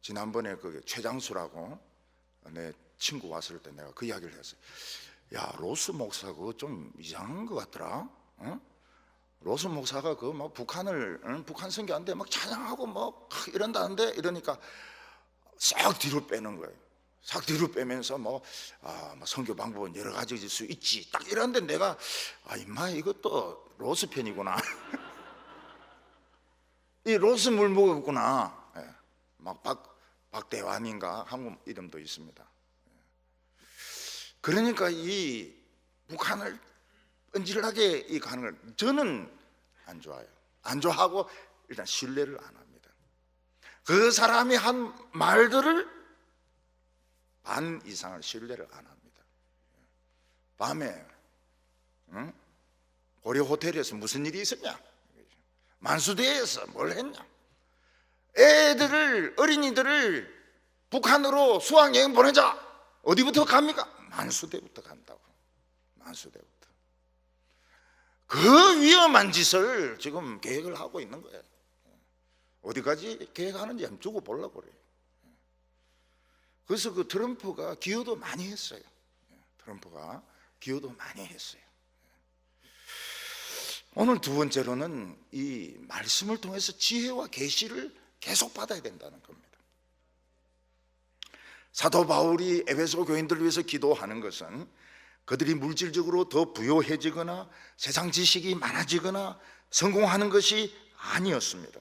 지난번에 그 최장수라고 내 친구 왔을 때 내가 그 이야기를 했어요. 야, 로스 목사 그거 좀 이상한 것 같더라. 로스 목사가 그 막 북한 선교하는데 막 찬양하고 뭐 이런다는데 이러니까 싹 뒤로 빼는 거예요. 싹 뒤로 빼면서 뭐 선교 방법은 여러 가지일 수 있지. 딱 이러는데 내가 임마 이것도 로스 편이구나. 이 로스 물 먹었구나. 예. 막 박대환인가 한국 이름도 있습니다. 그러니까 이 북한을 은질하게 가는 걸 저는 안 좋아요. 안 좋아하고 일단 신뢰를 안 합니다. 그 사람이 한 말들을 반 이상을 신뢰를 안 합니다. 밤에 고려 호텔에서 무슨 일이 있었냐? 만수대에서 뭘 했냐? 어린이들을 북한으로 수학여행 보내자. 어디부터 갑니까? 만수대부터 간다고. 만수대부터. 그 위험한 짓을 지금 계획을 하고 있는 거예요. 어디까지 계획하는지 한번 두고 보려고 그래요. 그래서 그 트럼프가 기여도 많이 했어요. 트럼프가 기여도 많이 했어요. 오늘 두 번째로는 이 말씀을 통해서 지혜와 계시를 계속 받아야 된다는 겁니다. 사도 바울이 에베소 교인들을 위해서 기도하는 것은 그들이 물질적으로 더 부유해지거나 세상 지식이 많아지거나 성공하는 것이 아니었습니다.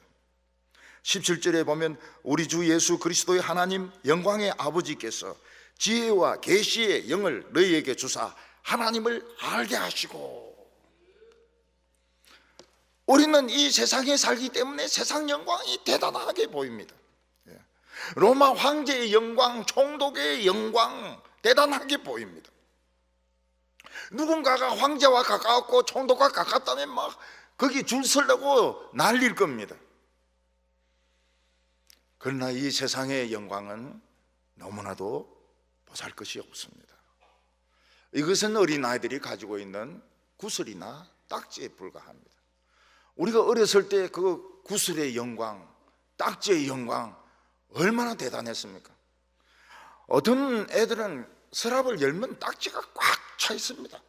17절에 보면 우리 주 예수 그리스도의 하나님 영광의 아버지께서 지혜와 계시의 영을 너희에게 주사 하나님을 알게 하시고. 우리는 이 세상에 살기 때문에 세상 영광이 대단하게 보입니다. 로마 황제의 영광, 총독의 영광 대단하게 보입니다. 누군가가 황제와 가까웠고 총독과 가깝다면 막 거기 줄 서려고 난릴 겁니다. 그러나 이 세상의 영광은 너무나도 보잘 것이 없습니다. 이것은 어린아이들이 가지고 있는 구슬이나 딱지에 불과합니다. 우리가 어렸을 때 그 구슬의 영광, 딱지의 영광 얼마나 대단했습니까? 어떤 애들은 서랍을 열면 딱지가 꽉 차 있습니다.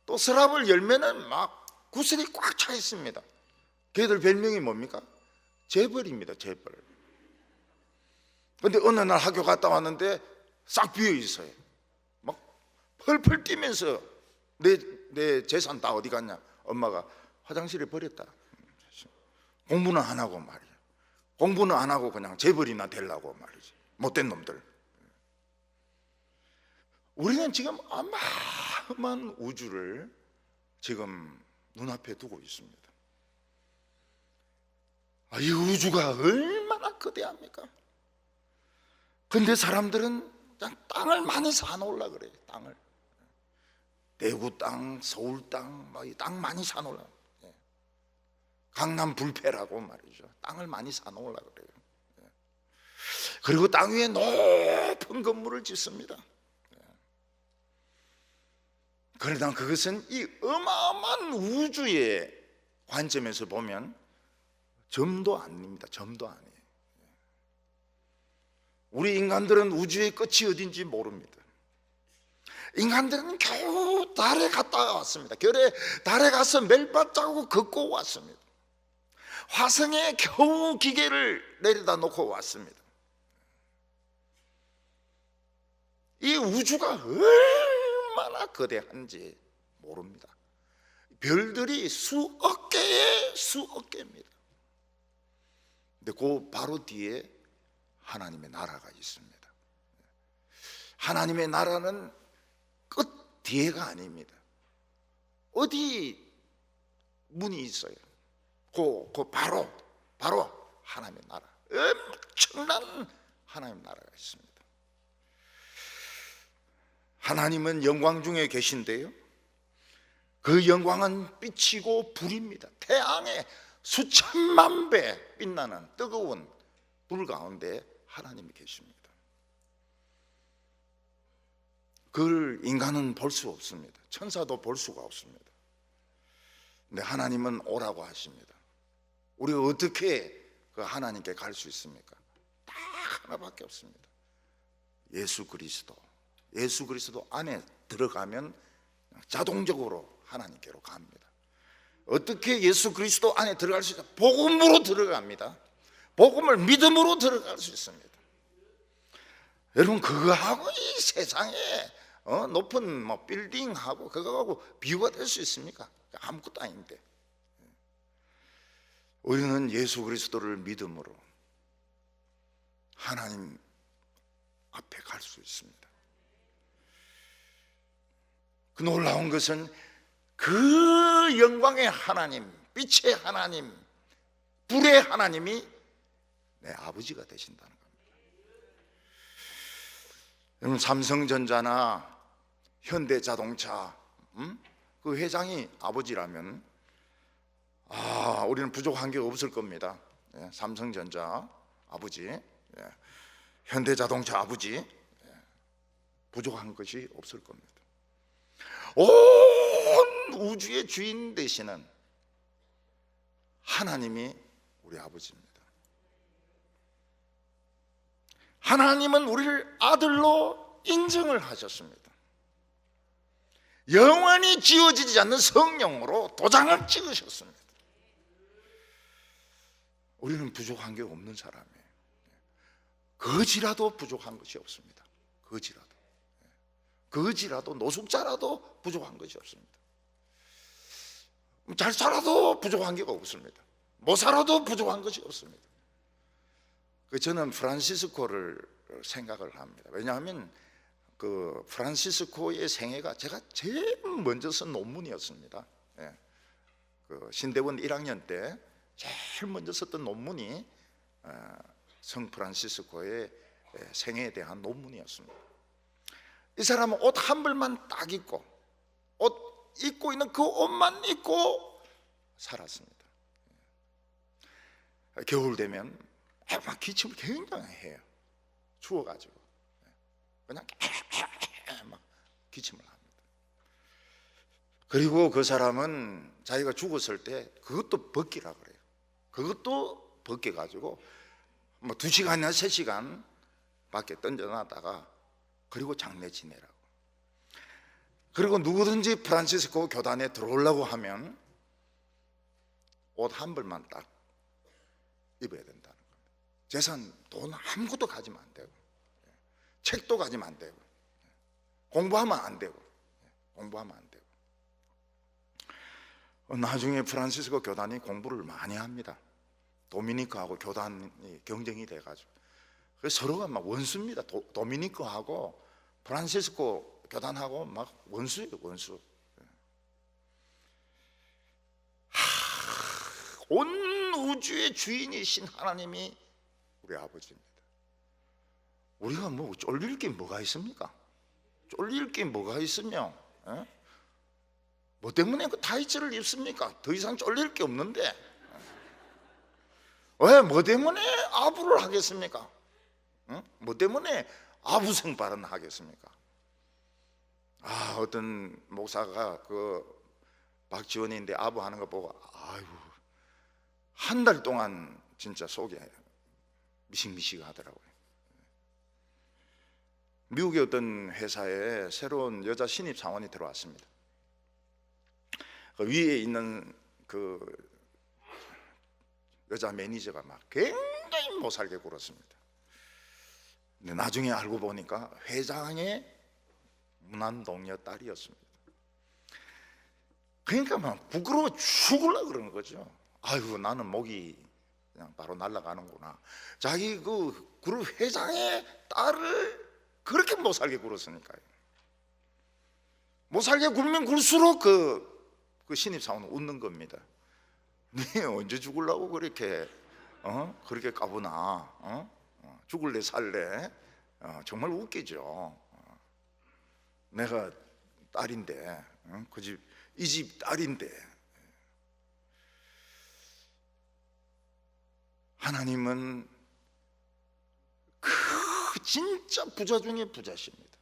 또 서랍을 열면은 막 구슬이 꽉 차 있습니다. 걔들 별명이 뭡니까? 재벌입니다. 재벌. 근데 어느 날 학교 갔다 왔는데 싹 비어 있어요. 막 펄펄 뛰면서 내 재산 다 어디 갔냐? 엄마가 화장실에 버렸다. 공부는 안 하고 말이야. 공부는 안 하고 그냥 재벌이나 되려고 말이지. 못된 놈들. 우리는 지금 어마어마한 우주를 지금 눈앞에 두고 있습니다. 이 우주가 얼마나 거대합니까? 근데 사람들은 그냥 땅을 많이 사놓으려 그래요. 땅을. 대구 땅, 서울 땅, 이 땅 많이 사놓으려. 강남 불패라고 말이죠. 땅을 많이 사놓으려 그래요. 그리고 땅 위에 높은 건물을 짓습니다. 그러나 그것은 이 어마어마한 우주의 관점에서 보면 점도 아닙니다. 점도 아니에요. 우리 인간들은 우주의 끝이 어딘지 모릅니다. 인간들은 겨우 달에 갔다 왔습니다. 달에 가서 멜발자국 걷고 왔습니다. 화성에 겨우 기계를 내려다 놓고 왔습니다. 이 우주가 얼마나 거대한지 모릅니다. 별들이 수억 개입니다. 근데 그 바로 뒤에 하나님의 나라가 있습니다. 하나님의 나라는 끝 뒤에가 아닙니다. 어디 문이 있어요. 그 바로 하나님의 나라, 엄청난 하나님의 나라가 있습니다. 하나님은 영광 중에 계신데요, 그 영광은 빛이고 불입니다. 태양의 수천만 배 빛나는 뜨거운 불 가운데 하나님이 계십니다. 그걸 인간은 볼 수 없습니다. 천사도 볼 수가 없습니다. 근데 하나님은 오라고 하십니다. 우리가 어떻게 그 하나님께 갈 수 있습니까? 딱 하나밖에 없습니다. 예수 그리스도 안에 들어가면 자동적으로 하나님께로 갑니다. 어떻게 예수 그리스도 안에 들어갈 수 있을까? 복음으로 들어갑니다. 복음을 믿음으로 들어갈 수 있습니다. 여러분, 그거하고 이 세상에 높은 빌딩하고 그거하고 비교가 될 수 있습니까? 아무것도 아닌데. 우리는 예수 그리스도를 믿음으로 하나님 앞에 갈 수 있습니다. 그 놀라운 것은 그 영광의 하나님, 빛의 하나님, 불의 하나님이 내 아버지가 되신다는 겁니다. 여러분, 삼성전자나 현대자동차 그 회장이 아버지라면 우리는 부족한 게 없을 겁니다. 삼성전자 아버지, 현대자동차 아버지, 부족한 것이 없을 겁니다. 온 우주의 주인 되시는 하나님이 우리 아버지입니다. 하나님은 우리를 아들로 인정을 하셨습니다. 영원히 지워지지 않는 성령으로 도장을 찍으셨습니다. 우리는 부족한 게 없는 사람이에요. 거지라도 부족한 것이 없습니다. 거지라도 노숙자라도 부족한 것이 없습니다. 잘 살아도 부족한 게 없습니다. 못 살아도 부족한 것이 없습니다. 저는 프란시스코를 생각을 합니다. 왜냐하면 그 프란시스코의 생애가 제가 제일 먼저 쓴 논문이었습니다. 그 신대원 1학년 때 제일 먼저 썼던 논문이 성 프란시스코의 생애에 대한 논문이었습니다. 이 사람은 옷 한 벌만 딱 입고, 옷 입고 있는 그 옷만 입고 살았습니다. 겨울 되면 막 기침을 굉장히 해요. 추워가지고 그냥 막 기침을 합니다. 그리고 그 사람은 자기가 죽었을 때 그것도 벗기라 그래요. 그것도 벗겨가지고 2시간이나 3시간 밖에 던져놨다가 그리고 장례 지내라고. 그리고 누구든지 프란시스코 교단에 들어오려고 하면 옷 한 벌만 딱 입어야 된다는 겁니다. 재산, 돈 아무것도 가지면 안 되고, 책도 가지면 안 되고, 공부하면 안 되고, 공부하면 안 되고. 나중에 프란시스코 교단이 공부를 많이 합니다. 도미니크하고 교단이 경쟁이 돼가지고, 그래서 서로가 막 원수입니다. 도미니크하고 프란시스코 교단하고 막 원수예요, 원수. 온 우주의 주인이신 하나님이 우리 아버지입니다. 우리가 뭐 쫄릴 게 뭐가 있습니까? 쫄릴 게 뭐가 있으며, 뭐 때문에 그 타이츠를 입습니까? 더 이상 쫄릴 게 없는데 왜 뭐 때문에 아부를 하겠습니까? 뭐 때문에 아부성 발언을 하겠습니까? 어떤 목사가 그 박지원인데 아부하는 거 보고 아이고 한 달 동안 진짜 속에 미식미식하더라고요. 미국의 어떤 회사에 새로운 여자 신입 사원이 들어왔습니다. 그 위에 있는 그 여자 매니저가 막 굉장히 못살게 굴었습니다. 근데 나중에 알고 보니까 회장의 무난동녀 딸이었습니다. 그러니까 막 부끄러워 죽으려고 그러는 거죠. 아이고 나는 목이 그냥 바로 날아가는구나. 자기 그 그룹 회장의 딸을 그렇게 못살게 굴었으니까요. 못살게 굴면 굴수록 그 신입사원은 웃는 겁니다. 네 언제 죽으려고 그렇게 그렇게 까부나? 죽을래 살래? 정말 웃기죠. 내가 딸인데, 그 집 이 집 딸인데. 하나님은 그 진짜 부자 중에 부자십니다.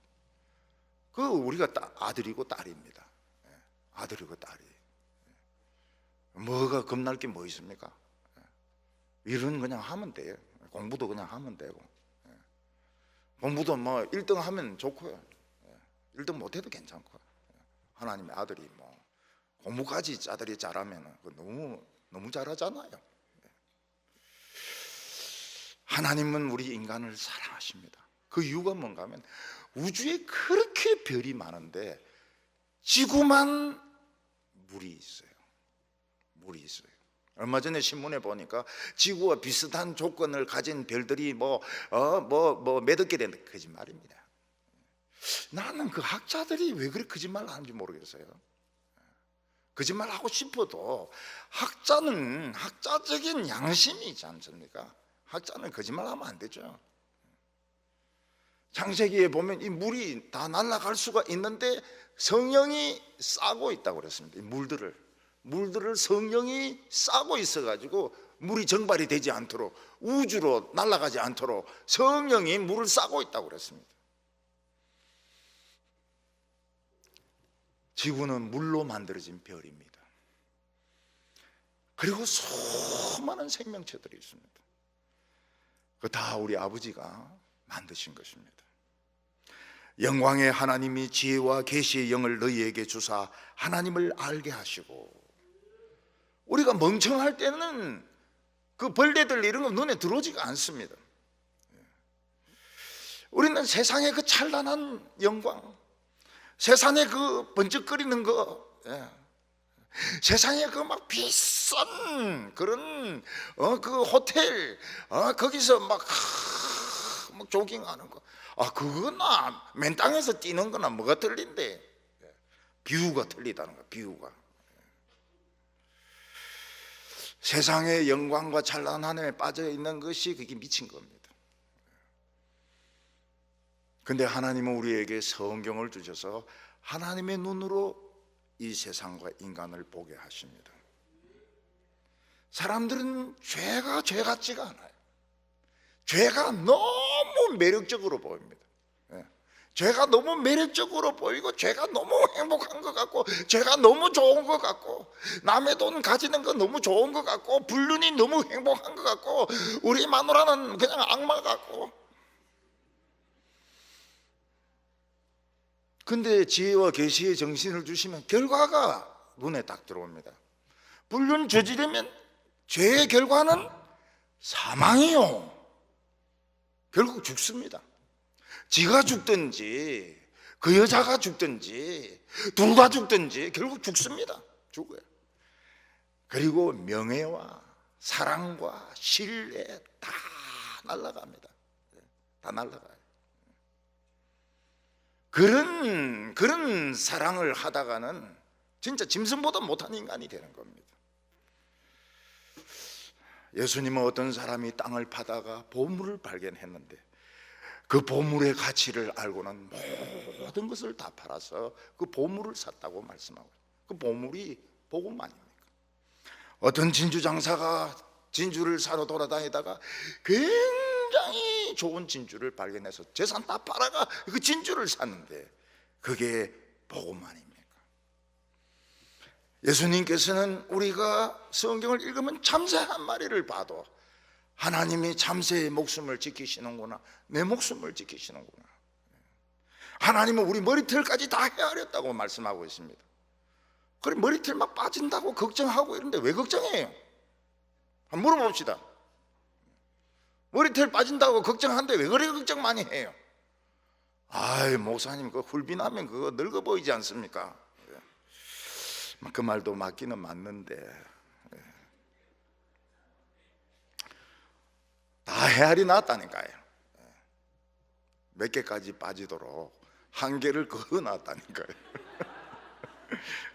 그 우리가 아들이고 딸입니다. 아들이고 딸이. 뭐가 겁날 게 뭐 있습니까? 일은 그냥 하면 돼요. 공부도 그냥 하면 되고, 공부도 뭐 1등 하면 좋고요, 1등 못해도 괜찮고. 하나님의 아들이 뭐 공부까지 아들이 잘하면 너무 잘하잖아요. 하나님은 우리 인간을 사랑하십니다. 그 이유가 뭔가 하면 우주에 그렇게 별이 많은데 지구만 물이 있어요. 물이 있어요. 얼마 전에 신문에 보니까 지구와 비슷한 조건을 가진 별들이 몇억 개 된다. 거짓말입니다. 나는 그 학자들이 왜 그렇게 거짓말을 하는지 모르겠어요. 거짓말 하고 싶어도 학자는 학자적인 양심이 있지 않습니까? 학자는 거짓말하면 안 되죠. 창세기에 보면 이 물이 다 날아갈 수가 있는데 성령이 싸고 있다고 그랬습니다. 이 물들을 성령이 싸고 있어가지고 물이 정발이 되지 않도록, 우주로 날아가지 않도록 성령이 물을 싸고 있다고 그랬습니다. 지구는 물로 만들어진 별입니다. 그리고 수많은 생명체들이 있습니다. 그 다 우리 아버지가 만드신 것입니다. 영광의 하나님이 지혜와 계시의 영을 너희에게 주사 하나님을 알게 하시고, 우리가 멍청할 때는 그 벌레들 이런 거 눈에 들어오지가 않습니다. 우리는 세상의 그 찬란한 영광, 세상에 그 번쩍거리는 거, 세상에 그 막 비싼 그런 그 호텔, 거기서 막 조깅하는 거, 그거나 맨 땅에서 뛰는 거나 뭐가 틀린데? 비유가 틀리다는 거야. 비유가. 세상의 영광과 찬란함에 빠져 있는 것이 그게 미친 겁니다. 근데 하나님은 우리에게 성경을 주셔서 하나님의 눈으로 이 세상과 인간을 보게 하십니다. 사람들은 죄가 죄 같지가 않아요. 죄가 너무 매력적으로 보입니다. 죄가 너무 매력적으로 보이고, 죄가 너무 행복한 것 같고, 죄가 너무 좋은 것 같고, 남의 돈 가지는 거 너무 좋은 것 같고, 불륜이 너무 행복한 것 같고, 우리 마누라는 그냥 악마 같고. 근데 지혜와 계시의 정신을 주시면 결과가 눈에 딱 들어옵니다. 불륜 저지르면 죄의 결과는 사망이요. 결국 죽습니다. 지가 죽든지 그 여자가 죽든지 누가 죽든지 결국 죽습니다. 죽어요. 그리고 명예와 사랑과 신뢰 다 날아갑니다. 다 날아가요. 그런 사랑을 하다가는 진짜 짐승보다 못한 인간이 되는 겁니다. 예수님은 어떤 사람이 땅을 파다가 보물을 발견했는데 그 보물의 가치를 알고는 모든 것을 다 팔아서 그 보물을 샀다고 말씀하고, 그 보물이 복음 아닙니까? 어떤 진주 장사가 진주를 사러 돌아다니다가 굉장히 좋은 진주를 발견해서 재산 다 팔아가 그 진주를 샀는데 그게 복음 아닙니까? 예수님께서는 우리가 성경을 읽으면 참새 한 마리를 봐도 하나님이 참새의 목숨을 지키시는구나, 내 목숨을 지키시는구나. 하나님은 우리 머리털까지 다 헤아렸다고 말씀하고 있습니다. 그래 머리털 막 빠진다고 걱정하고 이런데 왜 걱정해요? 한번 물어봅시다. 머리털 빠진다고 걱정하는데 왜 그래 걱정 많이 해요? 아이 목사님 그 훌비나면 그거 늙어 보이지 않습니까? 그 말도 맞기는 맞는데 다 헤아리 놨다니까요. 몇 개까지 빠지도록 한 개를 그어 놨다니까요.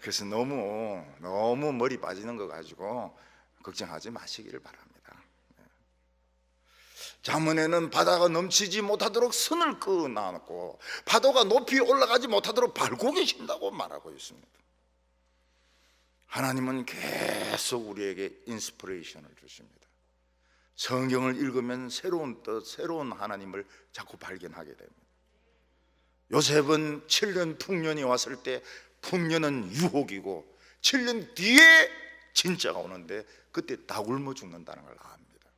그래서 너무 머리 빠지는 거 가지고 걱정하지 마시기를 바랍니다. 잠언에는 바다가 넘치지 못하도록 선을 그어 놨고 파도가 높이 올라가지 못하도록 밟고 계신다고 말하고 있습니다. 하나님은 계속 우리에게 인스피레이션을 주십니다. 성경을 읽으면 새로운 뜻, 새로운 하나님을 자꾸 발견하게 됩니다. 요셉은 7년 풍년이 왔을 때 풍년은 유혹이고 7년 뒤에 진짜가 오는데 그때 다 굶어 죽는다는 걸 압니다.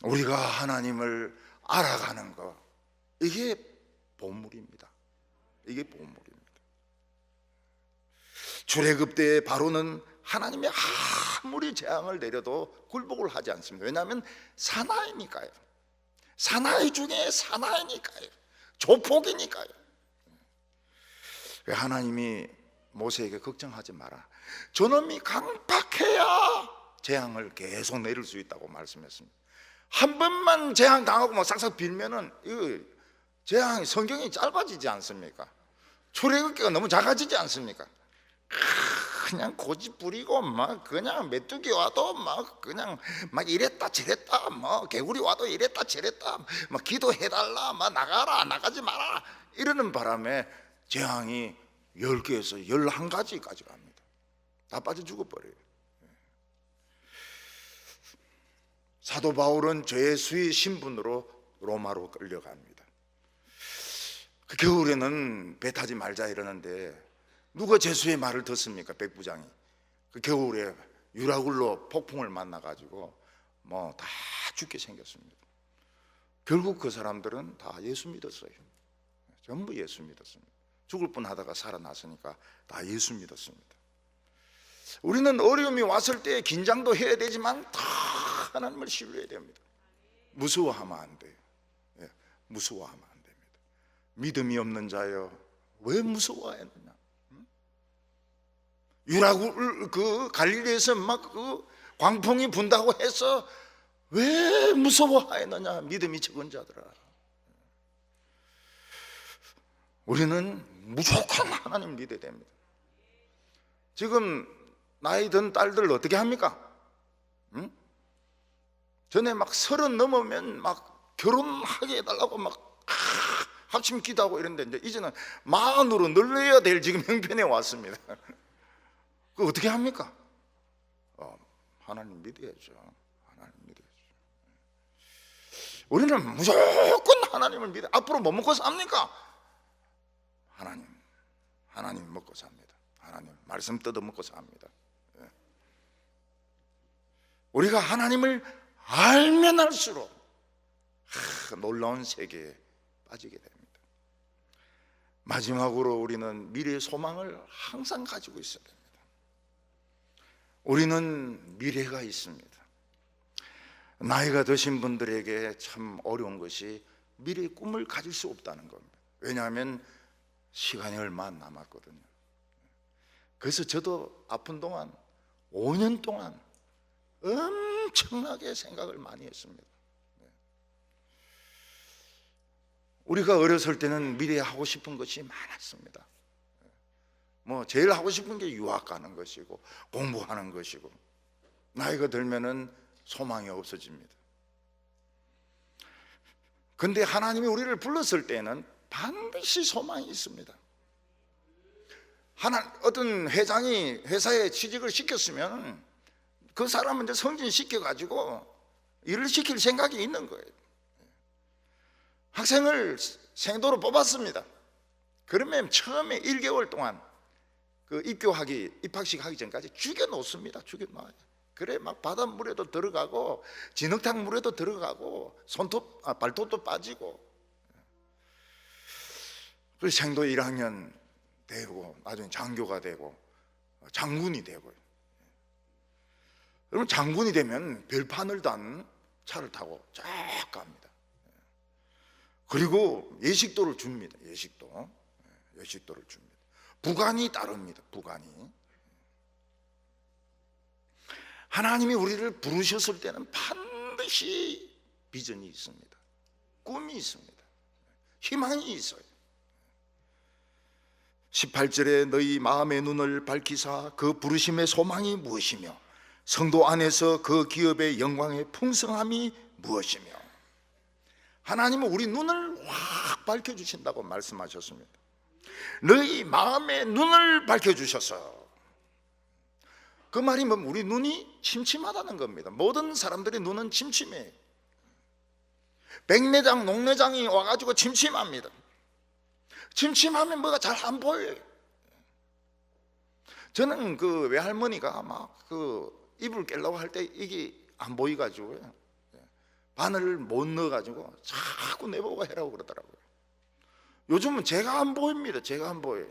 우리가 하나님을 알아가는 것, 이게 보물입니다. 이게 보물입니다. 출애굽 때 바로는 하나님이 아무리 재앙을 내려도 굴복을 하지 않습니다. 왜냐하면 사나이니까요. 사나이 중에 사나이니까요. 조폭이니까요. 하나님이 모세에게 걱정하지 마라. 저놈이 강팍해야 재앙을 계속 내릴 수 있다고 말씀했습니다. 한 번만 재앙 당하고 막 싹싹 빌면은 재앙이 성경이 짧아지지 않습니까? 출애굽기가 너무 작아지지 않습니까? 그냥 고집 부리고 막 그냥 메뚜기 와도 막 그냥 막 이랬다 저랬다 뭐 개구리 와도 이랬다 저랬다 막 기도해달라 막 나가라 나가지 마라 이러는 바람에 재앙이 10개에서 11가지까지 갑니다. 다 빠져 죽어버려요. 사도 바울은 죄수의 신분으로 로마로 끌려갑니다. 그 겨울에는 배 타지 말자 이러는데 누가 죄수의 말을 듣습니까? 백부장이. 그 겨울에 유라굴로 폭풍을 만나가지고 뭐 다 죽게 생겼습니다. 결국 그 사람들은 다 예수 믿었어요. 전부 예수 믿었습니다. 죽을 뻔하다가 살아났으니까 다 예수 믿었습니다. 우리는 어려움이 왔을 때 긴장도 해야 되지만 다 하나님을 신뢰해야 됩니다. 무서워하면 안 돼요. 무서워하면 안 됩니다. 믿음이 없는 자여 왜 무서워하느냐? 유라굴 그 갈릴리에서 막 그 광풍이 분다고 해서 왜 무서워하느냐? 믿음이 적은 자들아. 우리는 무조건 하나님 믿어야 됩니다. 지금 나이 든 딸들 어떻게 합니까? 응? 전에 막 30 넘으면 막 결혼하게 해달라고 막 합심 기도하고 이랬는데 이제는 40으로 늘려야 될 지금 형편에 왔습니다. 그 어떻게 합니까? 하나님 믿어야죠. 하나님 믿어야죠. 우리는 무조건 하나님을 믿어. 앞으로 뭐 먹고 삽니까? 하나님 먹고 삽니다. 하나님 말씀 뜯어 먹고 삽니다. 우리가 하나님을 알면 알수록 놀라운 세계에 빠지게 됩니다. 마지막으로 우리는 미래의 소망을 항상 가지고 있어야 됩니다. 우리는 미래가 있습니다. 나이가 드신 분들에게 참 어려운 것이 미래의 꿈을 가질 수 없다는 겁니다. 왜냐하면 시간이 얼마 안 남았거든요. 그래서 저도 아픈 동안 5년 동안 엄청나게 생각을 많이 했습니다. 우리가 어렸을 때는 미래에 하고 싶은 것이 많았습니다. 제일 하고 싶은 게 유학 가는 것이고 공부하는 것이고, 나이가 들면은 소망이 없어집니다. 근데 하나님이 우리를 불렀을 때는 반드시 소망이 있습니다. 어떤 회장이 회사에 취직을 시켰으면 그 사람은 이제 승진시켜가지고 일을 시킬 생각이 있는 거예요. 학생을 생도로 뽑았습니다. 그러면 처음에 1개월 동안 그 입학식 하기 전까지 죽여놓습니다. 죽여놔요. 그래 막 바닷물에도 들어가고 진흙탕 물에도 들어가고 발톱도 빠지고. 그래서 생도 1학년 되고 나중에 장교가 되고 장군이 되고요. 그러면 장군이 되면 별판을 단 차를 타고 쫙 갑니다. 그리고 예식도를 줍니다. 예식도를 줍니다. 부관이 따릅니다. 부관이. 하나님이 우리를 부르셨을 때는 반드시 비전이 있습니다. 꿈이 있습니다. 희망이 있어요. 18절에 너희 마음의 눈을 밝히사 그 부르심의 소망이 무엇이며 성도 안에서 그 기업의 영광의 풍성함이 무엇이며. 하나님은 우리 눈을 확 밝혀주신다고 말씀하셨습니다. 너희 마음의 눈을 밝혀주셔서. 그 말이 뭐 우리 눈이 침침하다는 겁니다. 모든 사람들의 눈은 침침해요. 백내장, 녹내장이 와가지고 침침합니다. 침침하면 뭐가 잘 안 보여요. 저는 그 외할머니가 막 그 이불 깨려고 할 때 이게 안 보이가지고요, 바늘을 못 넣어가지고 자꾸 내보고 해라고 그러더라고요. 요즘은 제가 안 보입니다. 제가 안 보여요.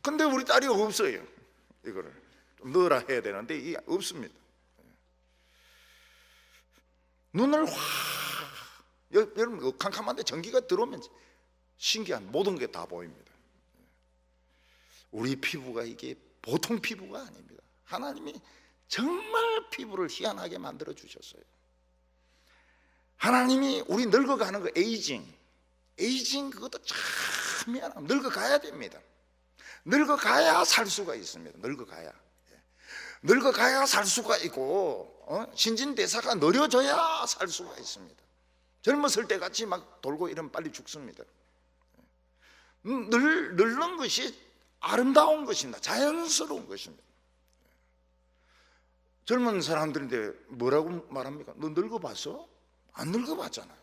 근데 우리 딸이 없어요. 이거를 좀 넣으라 해야 되는데 이게 없습니다. 눈을 확, 여러분 캄캄한데 전기가 들어오면 신기한 모든 게 다 보입니다. 우리 피부가 이게 보통 피부가 아닙니다. 하나님이 정말 피부를 희한하게 만들어 주셨어요. 하나님이 우리 늙어가는 거 에이징 그것도 참 미안합니다. 늙어가야 됩니다. 늙어가야 살 수가 있습니다. 늙어가야 살 수가 있고 신진대사가 느려져야 살 수가 있습니다. 젊었을 때 같이 막 돌고 이러면 빨리 죽습니다. 늙는 것이 아름다운 것입니다. 자연스러운 것입니다. 젊은 사람들인데 뭐라고 말합니까? 너 늙어봤어? 안 늙어봤잖아요.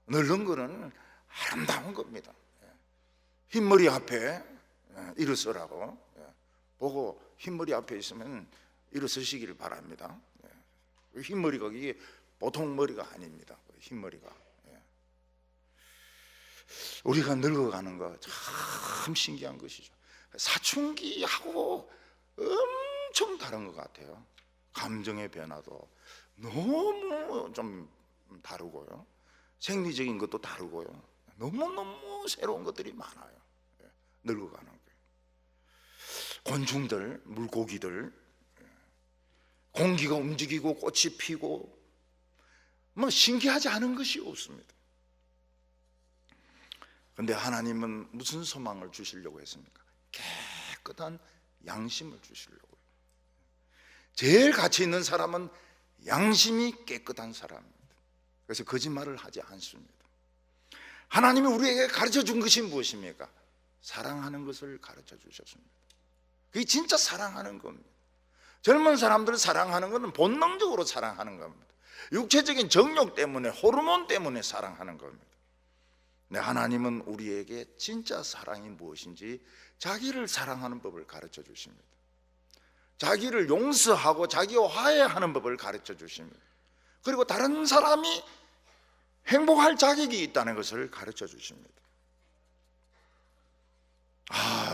늙는 거는 아름다운 겁니다. 흰머리 앞에 일어서라고 보고 흰머리 앞에 있으면 일어서시기를 바랍니다. 흰머리가 이게 보통 머리가 아닙니다. 흰머리가. 우리가 늙어가는 거 참 신기한 것이죠. 사춘기하고 엄청 다른 것 같아요. 감정의 변화도 너무 좀 다르고요, 생리적인 것도 다르고요, 너무너무 새로운 것들이 많아요. 늙어가는 거예요. 곤충들, 물고기들, 공기가 움직이고 꽃이 피고 뭐 신기하지 않은 것이 없습니다. 그런데 하나님은 무슨 소망을 주시려고 했습니까? 깨끗한 양심을 주시려고요. 제일 가치 있는 사람은 양심이 깨끗한 사람입니다. 그래서 거짓말을 하지 않습니다. 하나님이 우리에게 가르쳐 준 것이 무엇입니까? 사랑하는 것을 가르쳐 주셨습니다. 그게 진짜 사랑하는 겁니다. 젊은 사람들을 사랑하는 것은 본능적으로 사랑하는 겁니다. 육체적인 정욕 때문에, 호르몬 때문에 사랑하는 겁니다. 근데 하나님은 우리에게 진짜 사랑이 무엇인지 자기를 사랑하는 법을 가르쳐 주십니다. 자기를 용서하고 자기와 화해하는 법을 가르쳐 주십니다. 그리고 다른 사람이 행복할 자격이 있다는 것을 가르쳐 주십니다.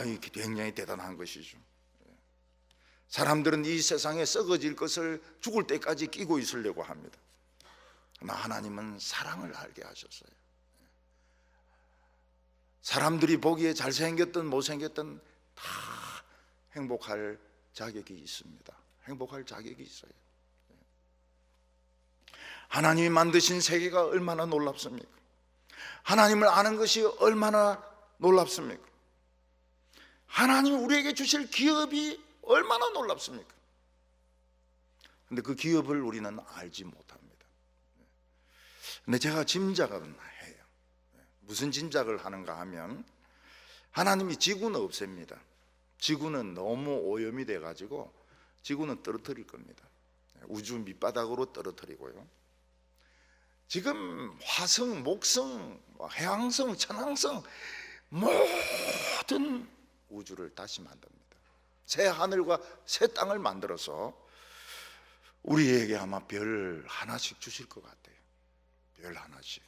이게 굉장히 대단한 것이죠. 사람들은 이 세상에 썩어질 것을 죽을 때까지 끼고 있으려고 합니다. 그러나 하나님은 사랑을 알게 하셨어요. 사람들이 보기에 잘생겼든 못생겼든 다 행복할 자격이 있습니다. 행복할 자격이 있어요. 하나님이 만드신 세계가 얼마나 놀랍습니까? 하나님을 아는 것이 얼마나 놀랍습니까? 하나님이 우리에게 주실 기업이 얼마나 놀랍습니까? 근데 그 기업을 우리는 알지 못합니다. 근데 제가 짐작은 해요. 무슨 짐작을 하는가 하면, 하나님이 지구는 없앱니다. 지구는 너무 오염이 돼가지고 지구는 떨어뜨릴 겁니다. 우주 밑바닥으로 떨어뜨리고요. 지금 화성, 목성, 해왕성, 천왕성 모든 우주를 다시 만듭니다. 새 하늘과 새 땅을 만들어서 우리에게 아마 별 하나씩 주실 것 같아요. 별 하나씩.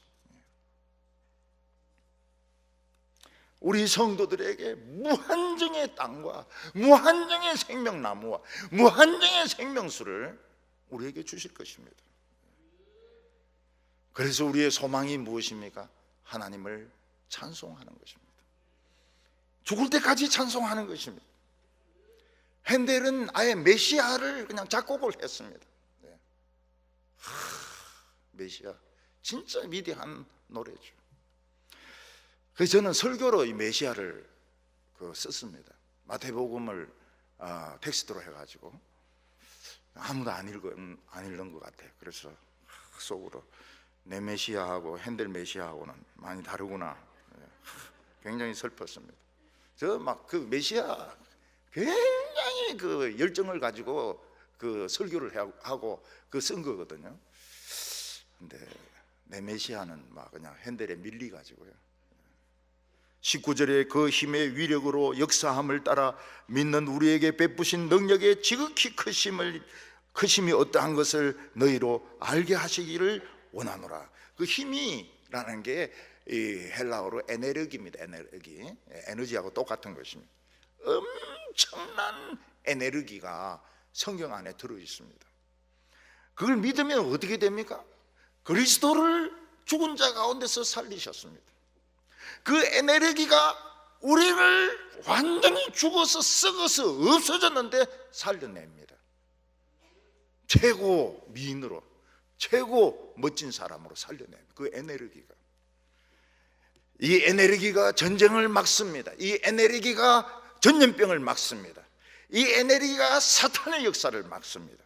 우리 성도들에게 무한정의 땅과 무한정의 생명나무와 무한정의 생명수를 우리에게 주실 것입니다. 그래서 우리의 소망이 무엇입니까? 하나님을 찬송하는 것입니다. 죽을 때까지 찬송하는 것입니다. 핸델은 아예 메시아를 그냥 작곡을 했습니다. 메시아, 진짜 위대한 노래죠. 그래서 저는 설교로 이 메시아를 썼습니다. 마태복음을 텍스트로 해가지고 아무도 안 읽는 것 같아요. 그래서 속으로 내 메시아하고 핸델 메시아하고는 많이 다르구나. 굉장히 슬펐습니다. 저 막 그 메시아 굉장히 그 열정을 가지고 그 설교를 하고 쓴 거거든요. 근데 내 메시아는 막 그냥 핸델에 밀리 가지고요. 19절에 그 힘의 위력으로 역사함을 따라 믿는 우리에게 베푸신 능력의 지극히 크심이 어떠한 것을 너희로 알게 하시기를 원하노라. 그 힘이라는 게 이 헬라어로 에네르기입니다. 에너지하고 똑같은 것입니다. 엄청난 에네르기가 성경 안에 들어 있습니다. 그걸 믿으면 어떻게 됩니까? 그리스도를 죽은 자 가운데서 살리셨습니다. 그 에네르기가 우리를 완전히 죽어서 썩어서 없어졌는데 살려냅니다. 최고 미인으로, 최고 멋진 사람으로 살려냅니다. 그 에네르기가. 이 에네르기가 전쟁을 막습니다. 이 에네르기가 전염병을 막습니다. 이 에네르기가 사탄의 역사를 막습니다.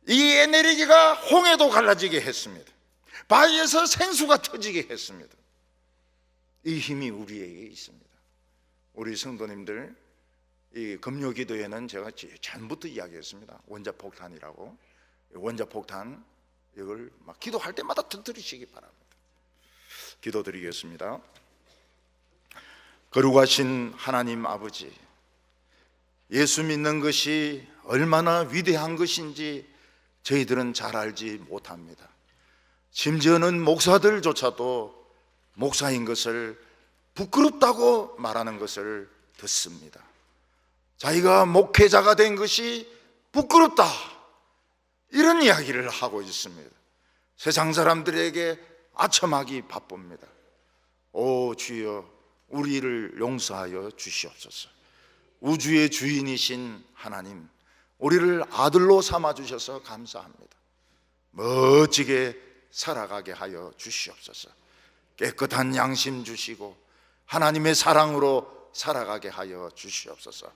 이 에네르기가 홍해도 갈라지게 했습니다. 바위에서 생수가 터지게 했습니다. 이 힘이 우리에게 있습니다. 우리 성도님들, 이 금요기도에는 제가 전부터 이야기했습니다. 원자폭탄이라고. 원자폭탄, 이걸 막 기도할 때마다 터뜨리시기 바랍니다. 기도드리겠습니다. 거룩하신 하나님 아버지, 예수 믿는 것이 얼마나 위대한 것인지 저희들은 잘 알지 못합니다. 심지어는 목사들조차도 목사인 것을 부끄럽다고 말하는 것을 듣습니다. 자기가 목회자가 된 것이 부끄럽다, 이런 이야기를 하고 있습니다. 세상 사람들에게 아첨하기 바쁩니다. 오 주여, 우리를 용서하여 주시옵소서. 우주의 주인이신 하나님, 우리를 아들로 삼아주셔서 감사합니다. 멋지게 살아가게 하여 주시옵소서. 깨끗한 양심 주시고 하나님의 사랑으로 살아가게 하여 주시옵소서.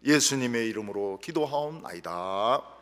예수님의 이름으로 기도하옵나이다.